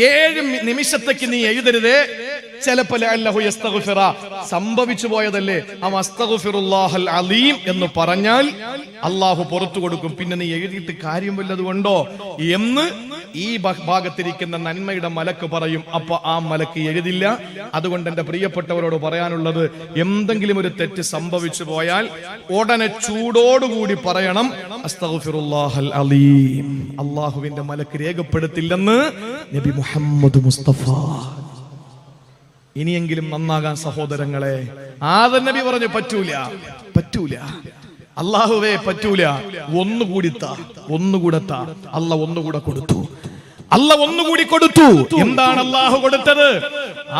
7 നിമിഷത്തേക്ക് നീ എഴുതരുതേ. ചിലപ്പോ ലഅല്ലഹു യസ്തഗ്ഫിറ, സംഭവിച്ചു പോയതല്ലേ, അസ്തഗ്ഫിറുല്ലാഹൽ അലീം എന്ന് പറഞ്ഞാൽ അള്ളാഹു പുറത്തു കൊടുക്കും. പിന്നെ നീ എഴുതിയിട്ട് കാര്യം വല്ലതുകൊണ്ടോ എന്ന് ഈ ഭാഗത്തിരിക്കുന്ന നന്മയുടെ മലക്ക് പറയും. അപ്പൊ ആ മലക്ക് എഴുതില്ല. അതുകൊണ്ട് എന്റെ പ്രിയപ്പെട്ടവരോട് പറയാനുള്ളത്, എന്തെങ്കിലും ഒരു തെറ്റ് സംഭവിച്ചു പോയാൽ ഉടനെ ചൂടോടുകൂടി പറയണം, അസ്തഗ്ഫിറുല്ലാഹൽ അലീം. അള്ളാഹുവിന്റെ മലക്ക് രേഖപ്പെടുത്തില്ലെന്ന് നബി മുഹമ്മദ് മുസ്തഫ. ഇനിയെങ്കിലും നന്നാകാൻ സഹോദരങ്ങളെ. ആദം നബി പറഞ്ഞു, പറ്റൂല, പറ്റൂല, അള്ളാഹുവേ പറ്റൂല, ഒന്നുകൂടി താ, ഒന്നുകൂടെ താ. അല്ല ഒന്നുകൂടെ കൊടുത്തു, അല്ല ഒന്നുകൂടി കൊടുത്തു. എന്താണ് അള്ളാഹു കൊടുത്തത്?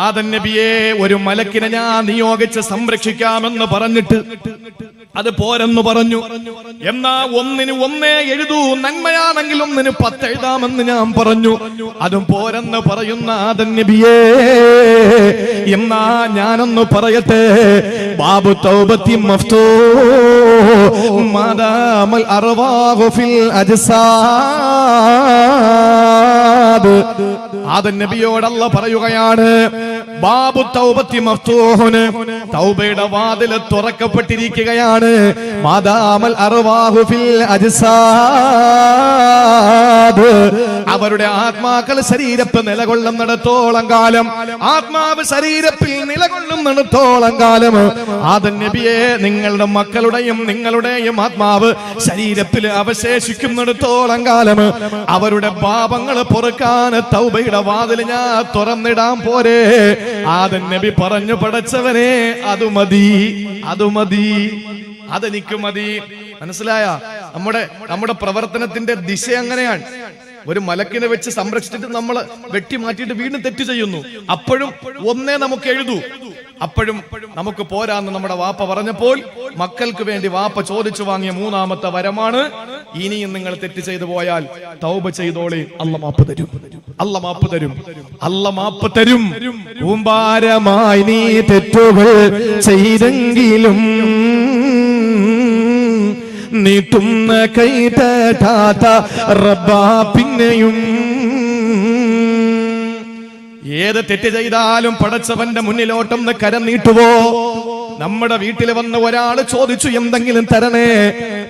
ആദം നബിയെ ഒരു മലക്കിനെ ഞാൻ നിയോഗിച്ച് സംരക്ഷിക്കാമെന്ന് പറഞ്ഞിട്ട് അത് പോരെന്ന് പറഞ്ഞു. എന്നാ 1-ന് 1 എഴുതൂ, നന്മയാണെങ്കിൽ 1-ന് 10 എഴുതാമെന്ന് ഞാൻ പറഞ്ഞു. അതും പോരെന്ന് പറയുന്ന ആദം നബിയേ, എന്നാ ഞാനൊന്ന് പറയട്ടെ, ബാബു തൗബത്തി മഫ്തൂഹ് മാദാമൽ അർവാഹു ഫിൽ അജ്സാദ്. ആദം നബിയോട് അല്ലാഹ് പറയുകയാണ്, ബാബു തൗബത്തി മഫ്തൂഹുൻ, തൗബയുടെ വാതിൽ തുറക്കപ്പെട്ടിരിക്കുകയാണ്. മാദാമൽ അർവാഹു ഫിൽ അജ്സാദ്, അവരുടെ ആത്മാക്കൾ ശരീരപ്പ് നിലകൊള്ളുന്നിടത്തോളം കാലം, ആത്മാവ് ശരീരത്തിൽ നിലകൊള്ളുന്നിടത്തോളം കാലം, ആദം നബിയെ നിങ്ങളുടെ മക്കളുടെയും നിങ്ങളുടെയും ആത്മാവ് ശരീരത്തിൽ അവശേഷിക്കുന്നിടത്തോളം കാലം അവരുടെ പാപങ്ങൾ പൊറുക്കാൻ തൗബയുടെ വാതിൽ ഞാൻ തുറന്നിടാൻ പോരെ? ആദം നബി പറഞ്ഞു, പടച്ചവനെ അത് മതി, അത് മതി, അതെനിക്ക് മതി. മനസ്സിലായ? നമ്മുടെ പ്രവർത്തനത്തിന്റെ ദിശ അങ്ങനെയാണ്. ഒരു മലക്കിനെ വെച്ച് സംരക്ഷിച്ചിട്ട് നമ്മൾ വെട്ടി മാറ്റിയിട്ട് വീണ്ടും തെറ്റ് ചെയ്യുന്നു. അപ്പോഴും 1 നമുക്ക് എഴുതൂ, അപ്പോഴും നമുക്ക് പോരാന്ന് നമ്മുടെ വാപ്പ പറഞ്ഞപ്പോൾ മക്കൾക്ക് വേണ്ടി വാപ്പ ചോദിച്ചു വാങ്ങിയ മൂന്നാമത്തെ വരമാണ്, ഇനിയും നിങ്ങൾ തെറ്റ് ചെയ്തു പോയാൽ തൗബ ചെയ്തോളി, അല്ല മാപ്പ് തരും, അല്ല മാപ്പ് തരും, അല്ല മാപ്പ് തരും. കൂമ്പാരമായി നീ തെറ്റുകൾ ചെയ്തെങ്കിലും നീട്ടുന്ന കൈ തട്ടാത്ത റബ്ബാ പിന്നെയും. ഏത് തെറ്റ് ചെയ്താലും പടച്ചവന്റെ മുന്നിലോട്ടൊന്ന് കരം നീട്ടുവോ? നമ്മുടെ വീട്ടിൽ വന്ന് ഒരാള് ചോദിച്ചു എന്തെങ്കിലും തരണേ,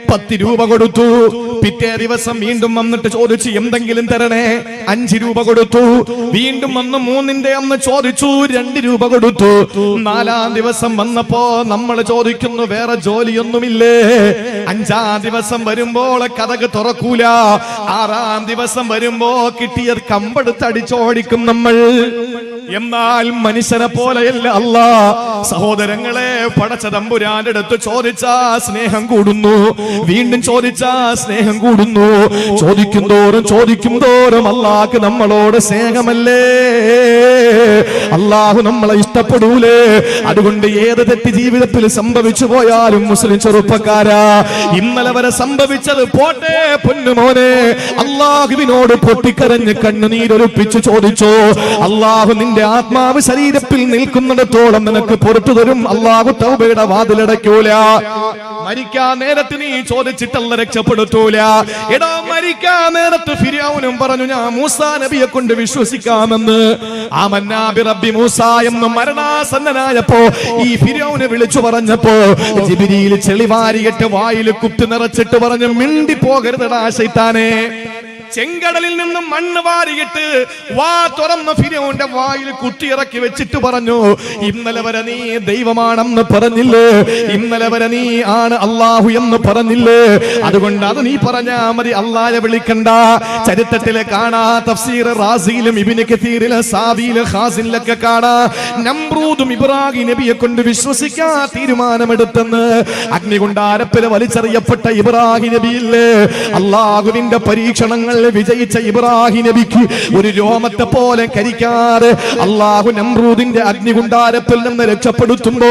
10 രൂപ കൊടുത്തു. പിറ്റേ ദിവസം വീണ്ടും വന്നിട്ട് ചോദിച്ചു എന്തെങ്കിലും തരണേ, 5 രൂപ കൊടുത്തു. വീണ്ടും വന്ന് 3ന്റെ അന്ന് ചോദിച്ചു 2 രൂപ കൊടുത്തു. 4ാം ദിവസം വന്നപ്പോ നമ്മൾ ചോദിക്കുന്നു വേറെ ജോലിയൊന്നുമില്ലേ? 5ാം ദിവസം വരുമ്പോൾ കഥക് തുറക്കൂല. 6ാം ദിവസം വരുമ്പോ കിട്ടിയത് കമ്പെടുത്ത് അടിച്ചോടിക്കും നമ്മൾ. എന്നാൽ മനുഷ്യനെ പോലെയല്ല അല്ലാ. സഹോദരങ്ങളെ, പടച്ച തമ്പുരാന്റെ അടുത്ത് ചോദിച്ചാ സ്നേഹം കൂടുന്നു, വീണ്ടും ചോദിച്ചാ സ്നേഹം കൂടുന്നു. ചോദിക്കും തോറും അല്ലാഹ് നമ്മളോട് സ്നേഹമല്ലേ? അല്ലാഹു നമ്മളെ ഇഷ്ടപ്പെടൂലേ? അതുകൊണ്ട് ഏത് തെറ്റ് ജീവിതത്തിൽ സംഭവിച്ചു പോയാലും മുസ്ലിം ചെറുപ്പക്കാരാ, ഇന്നലെ വരെ സംഭവിച്ചത് പോട്ടെ പൊന്നുമോനെ, അല്ലാഹുവിനോട് പൊട്ടിക്കരഞ്ഞ് കണ്ണുനീരൊലിപ്പിച്ച് ചോദിച്ചോ. അല്ലാഹു നിന്റെ ആത്മാവ് ശരീരത്തിൽ നിൽക്കുന്നിടത്തോളം നിനക്ക് പുറത്തു തരും. അല്ലാഹു തൗബയുടെ വാതിലടയ്ക്കൂല. മരിക്കാൻ നേരത്ത് നീ ചോദിച്ചിട്ടല്ല രക്ഷപ്പെടുത്തൂല. എടാ, മരിക്കാൻ നേരത്ത് ഫിർഔനും പറഞ്ഞു ഞാൻ മൂസാ നബിയെ കൊണ്ട് വിശ്വസിക്കാമെന്ന്. ആമന്നാ ബിറബ്ബി മൂസ എന്ന് മരണാസന്നനായപ്പോ ഈ ഫിർഔനെ വിളിച്ചു പറഞ്ഞപ്പോ ജിബ്രീൽ ചെളിവാരിയിട്ട് വായിൽ കുത്തി നിറച്ചിട്ട് പറഞ്ഞു മിണ്ടി പോകരുതെടാ ശൈത്താനെ. ചെങ്കടലിൽ നിന്നും മണ്ണ് വാരിയിട്ട് വാ തുറന്ന ഫിർഔന്റെ വായിൽ കുത്തിയിറക്കി വെച്ചിട്ട് പറഞ്ഞു ഇന്നലെ വരെ നീ ദൈവമാണെന്ന് പറഞ്ഞില്ലേ, ഇന്നലെ വരെ നീ ആണ് അല്ലാഹു എന്ന് പറഞ്ഞില്ലേ, അതുകൊണ്ട് അത് നീ പറഞ്ഞാ മതി, അല്ലാഹയെ വിളിക്കണ്ട. ചരിത്രത്തിലെ കാണാ, തഫ്സീർ റാസിയിലും ഇബ്നു കസീറിലും സാബിയിലും ഖാസിലൊക്കെ കാണാ, നമ്രൂദും ഇബ്രാഹിം നബിയെ കൊണ്ട് വിശ്വസിക്കാൻ തീരുമാനമെടുത്തെന്ന്. അഗ്നികുണ്ഡാരത്തിൽ വലിച്ചെറിയപ്പെട്ട ഇബ്രാഹിം നബിയില്ലേ, അല്ലാഹുവിന്റെ പരീക്ഷണങ്ങൾ വിജയിച്ച ഇബ്രാഹിം നബിക്ക് ഒരു രോമത്തെ പോലെ കരിക്കാറ് അല്ലാഹു നമ്രൂദിന്റെ അഗ്നികുണ്ഡാരത്തിൽ നിന്ന് രക്ഷപ്പെടുത്തുമ്പോ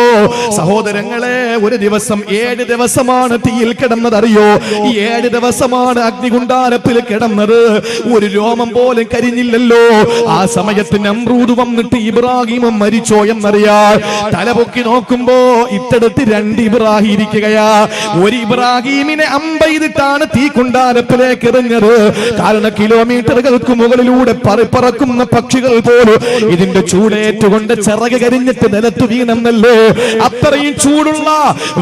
സഹോദരങ്ങളെ, ഒരു ദിവസം 7 ദിവസമാണ് തീയിൽ കിടന്നത്. അറിയോ? ഈ 7 ദിവസമാണ് അഗ്നികുണ്ഡാരത്തിൽ കിടന്നത്. ഒരു രോമം പോലും കരിഞ്ഞില്ലല്ലോ. ആ സമയത്ത് നമ്രൂദ് വന്നിട്ട് ഇബ്രാഹിം മരിച്ചോ എന്നറിയാൻ തലപൊക്കി നോക്കുമ്പോ ഇത്തടത്ത് 2 ഇബ്രാഹിം ഇരിക്കുകയാ. ഒരു ഇബ്രാഹിമിനെ അമ്പെയ്തിട്ടാണ് തീ കുണ്ഡാരത്തിലേക്ക് എറിഞ്ഞത്. കാരണം കിലോമീറ്ററുകൾക്ക് മുകളിലൂടെ പറക്കുന്ന പക്ഷികൾ പോലും ഇതിന്റെ ചൂടേറ്റുകൊണ്ട് ചിറക് കരിഞ്ഞിട്ട് നിലത്തു വീണെന്നല്ലേ. അത്രയും ചൂടുള്ള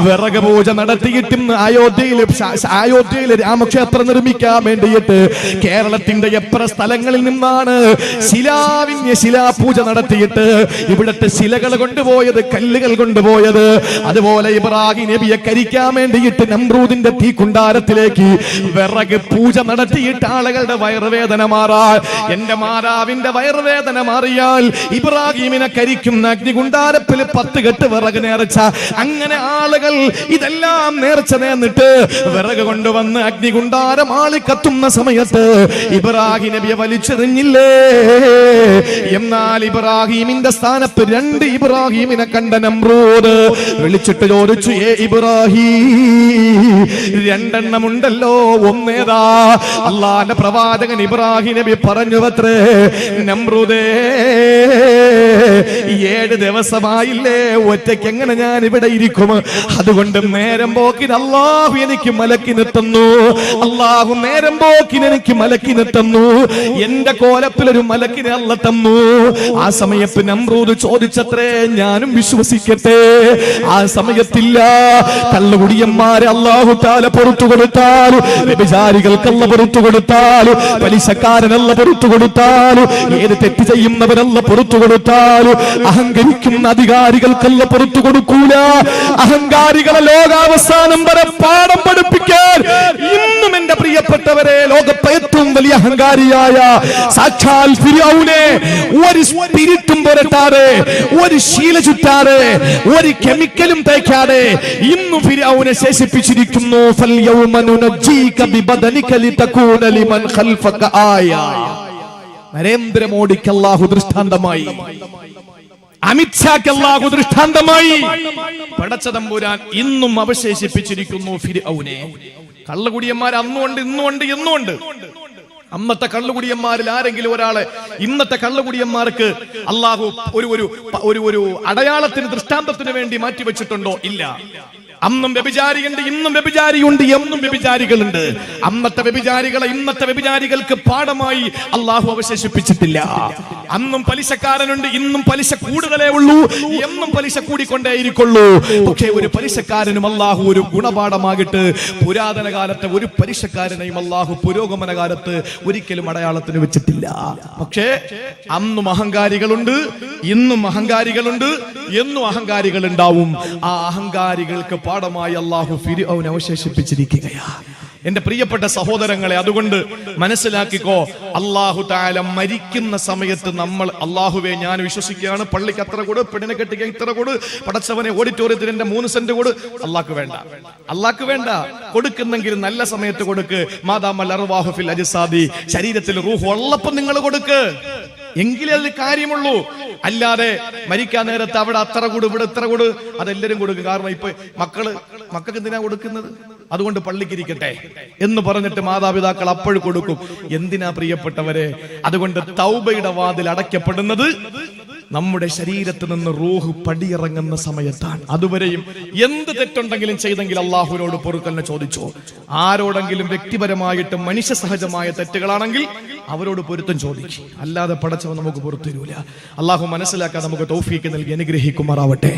വിറക് പൂജ നടത്തിയിട്ടും അയോധ്യയിൽ രാമക്ഷേത്രം നിർമ്മിക്കാൻ വേണ്ടിയിട്ട് കേരളത്തിന്റെ എത്ര സ്ഥലങ്ങളിൽ നിന്നാണ് ശിലാപൂജ നടത്തിയിട്ട് ഇവിടത്തെ ശിലകൾ കൊണ്ടുപോയത്, കല്ലുകൾ കൊണ്ടുപോയത്. അതുപോലെ ഇബ്രാഹിം നബിയെ കരിക്കാൻ വേണ്ടിയിട്ട് നമ്രൂദിന്റെ തീ കുണ്ഡാരത്തിലേക്ക് വിറക് പൂജ നടത്തിയിട്ട് ആളുകളുടെ വയറുവേദന മാറാൻ, എന്റെ മാതാവിന്റെ വയറുവേദന മാറിയാൽ ഇബ്രാഹിമിനെ കരിക്കുന്ന അഗ്നികുണ്ഡാരത്തിൽ 10 കെട്ട് വിറക് നേർച്ച. അങ്ങനെ ആളുകൾ ഇതെല്ലാം നേർച്ച നേർന്നിട്ട് വിറക് കൊണ്ടുവന്ന് അഗ്നികുണ്ഡാരം ആളി കത്തുന്ന സമയത്ത് ഇബ്രാഹിം നബിയെ വലിച്ചെറിഞ്ഞില്ലേ. എന്നാൽ ഇബ്രാഹിമിന്റെ സ്ഥാനത്ത് 2 ഇബ്രാഹിമിനെ കണ്ട നമ്രൂദ് വിളിച്ചിട്ട് ചോദിച്ചു, ഏ ഇബ്രാഹിം, 2 എണ്ണം ഉണ്ടല്ലോ, ഒന്നേതാ? അല്ലാഹുവിന്റെ പ്രവാചകൻ ഇബ്രാഹിം നബി പറഞ്ഞുവത്രേ, നമ്രൂദേ, 7 ദിവസമായില്ലേ, ഒറ്റയ്ക്ക് എങ്ങനെ ഞാൻ ഇവിടെ ഇരിക്കും? അതുകൊണ്ട് നേരം പോക്കിന് അല്ലാഹു എനിക്ക് മലക്കിനെ തന്നു. അല്ലാഹു നേരം പോക്കിന് എനിക്ക് മലക്കിനെ തന്നു. എന്റെ കോലപ്പിലൊരു മലക്കിനെ അല്ല തന്നു. ആ സമയത്ത് നമ്രൂദ് ചോദിച്ചത്രേ, ഞാനും വിശ്വസിക്കട്ടെ? ആ സമയത്തില്ല, കള്ളുകുടിയന്മാരെ അല്ലാഹു തആല പുറത്തു കൊടുത്താലും, വ്യഭിചാരികൾക്ക് അല്ലാഹു പുറത്തു കൊടുത്താലും, പലിശക്കാരനല്ല പുറത്തു കൊടുത്താലും, ഏത് തെറ്റ് ചെയ്യുന്നവരല്ല പുറത്തു കൊടുത്താലും, അഹങ്കരിക്കുന്ന അധികാരികൾക്കല്ല പുറത്തു കൊടുക്കൂല. അഹങ്കാരികളെ ലോകാവസാനം വരെ പാഠം പഠിപ്പിക്കാൻ ഇന്നും എന്റെ പ്രിയപ്പെട്ടവരെ ലോകത്തെ ഏറ്റവും വലിയ അഹങ്കാരിയായ സാക്ഷാൽ ഫിർഔനെ ഒരു സ്പിരിറ്റും പുരട്ടാതെ, ഒരു ശീല ചുറ്റാതെ, ഒരു കെമിക്കലും തേക്കാതെ ഇന്നും ഫിർഔനെ ശേഷിപ്പിച്ചിരിക്കുന്നു. ഫൽയൗമ നുനജ്ജീക ബിബദനിക ലിതകൂന ലിമൻ ഖൽഫക ആയ. നരേന്ദ്രമോദിക്ക് അല്ലാഹു ദൃഷ്ടാന്തമായി. അമിത്ഷാക്ക് അല്ലാഹു ദൃഷ്ടാന്തമായി. പടച്ച തമ്പുരാൻ ഇന്നും അവശേഷിപ്പിച്ചിരിക്കുന്നു ഫിർഔനെ. കള്ളുകുടിയന്മാർ അന്നുണ്ട്, ഇന്നുണ്ട്, എന്നുണ്ട്. അന്നത്തെ കള്ളുകുടിയന്മാരിൽ ആരെങ്കിലും ഒരാളെ ഇന്നത്തെ കള്ളുകുടിയന്മാർക്ക് അല്ലാഹു ഒരു അടയാളത്തിന് ദൃഷ്ടാന്തത്തിന് വേണ്ടി മാറ്റിവെച്ചിട്ടുണ്ടോ? ഇല്ല. അന്നും വ്യഭിചാരിയുണ്ട്, ഇന്നും വ്യഭിചാരിയുണ്ട്, എന്നും വ്യഭിചാരികളുണ്ട്. അന്നത്തെ വ്യഭിചാരികളെ ഇന്നത്തെ വ്യഭിചാരികൾക്ക് പാഠമായി അല്ലാഹു അവശേഷിപ്പിച്ചിട്ടില്ല. അന്നും പലിശക്കാരനുണ്ട്, ഇന്നും പലിശ കൂടുതലേ ഉള്ളൂ, എന്നും പലിശ കൂടിക്കൊണ്ടേയിരിക്കുള്ളൂ. പക്ഷേ ഒരു പലിശക്കാരനും അല്ലാഹു ഒരു ഗുണപാഠമാകിട്ട് പുരാതന കാലത്തെ ഒരു പലിശക്കാരനെയും അല്ലാഹു പുരോഗമന കാലത്ത് ഒരിക്കലും അടയാളത്തിന് വെച്ചിട്ടില്ല. പക്ഷേ അന്നും അഹങ്കാരികളുണ്ട്, ഇന്നും അഹങ്കാരികളുണ്ട്, എന്നും അഹങ്കാരികൾ ഉണ്ടാവും. ആ അഹങ്കാരികൾക്ക് പാഠമായി അല്ലാഹു ഫിർഔനെ അവശേഷിപ്പിച്ചിരിക്കുകയാണ്. എന്റെ പ്രിയപ്പെട്ട സഹോദരങ്ങളെ, അതുകൊണ്ട് മനസ്സിലാക്കിക്കോ, അല്ലാഹു തആല മരിക്കുന്ന സമയത്ത് നമ്മൾ അല്ലാഹുവേ ഞാൻ വിശ്വസിക്കുകയാണ്, പള്ളിക്ക് അത്ര കൊടു, പെണ്ണിനെ കെട്ടിക്കാൻ ഇത്ര കൊടു, പടച്ചവനെ ഓഡിറ്റോറിയത്തിന് എന്റെ 3 സെന്റ് കൊടു. അല്ലാഹ്ക്ക് വേണ്ട, അല്ലാഹ്ക്ക് വേണ്ട. കൊടുക്കുന്നെങ്കിൽ നല്ല സമയത്ത് കൊടുക്ക്. മാദാമൽ അർവാഹു ഫിൽ അജ്സാദി, ശരീരത്തിൽ റൂഹ് ഉള്ളപ്പോൾ നിങ്ങൾ കൊടുക്ക്, എങ്കിലേ അതിൽ കാര്യമുള്ളൂ. അല്ലാതെ മരിക്കാൻ നേരത്ത് അവിടെ അത്ര കൊടു, ഇവിടെ ഇത്ര കൊടു, അതെല്ലാരും കൊടുക്കും. കാരണം ഇപ്പൊ മക്കൾക്ക് എന്തിനാ കൊടുക്കുന്നത്? അതുകൊണ്ട് പള്ളിക്കിരിക്കട്ടെ എന്ന് പറഞ്ഞിട്ട് മാതാപിതാക്കൾ അപ്പോഴും കൊടുക്കും. എന്തിനാ പ്രിയപ്പെട്ടവരെ? അതുകൊണ്ട് തൗബയുടെ വാതിൽ അടയ്ക്കപ്പെടുന്നത് നമ്മുടെ ശരീരത്തിൽ നിന്ന് റൂഹ് പടിയിറങ്ങുന്ന സമയത്താണ്. അതുവരെയും എന്ത് തെറ്റുണ്ടെങ്കിലും ചെയ്തെങ്കിൽ അള്ളാഹുവിനോട് പൊറുക്കലിനെ ചോദിച്ചോ. ആരോടെങ്കിലും വ്യക്തിപരമായിട്ട് മനുഷ്യ സഹജമായ തെറ്റുകളാണെങ്കിൽ അവരോട് പൊരുത്തം ചോദിക്കും. അല്ലാതെ പടച്ചവൻ നമുക്ക് പൊറുത്തരൂല. അള്ളാഹു മനസ്സിലാക്കാൻ നമുക്ക് തൗഫീക്ക് നൽകി അനുഗ്രഹിക്കുമാറാവട്ടെ.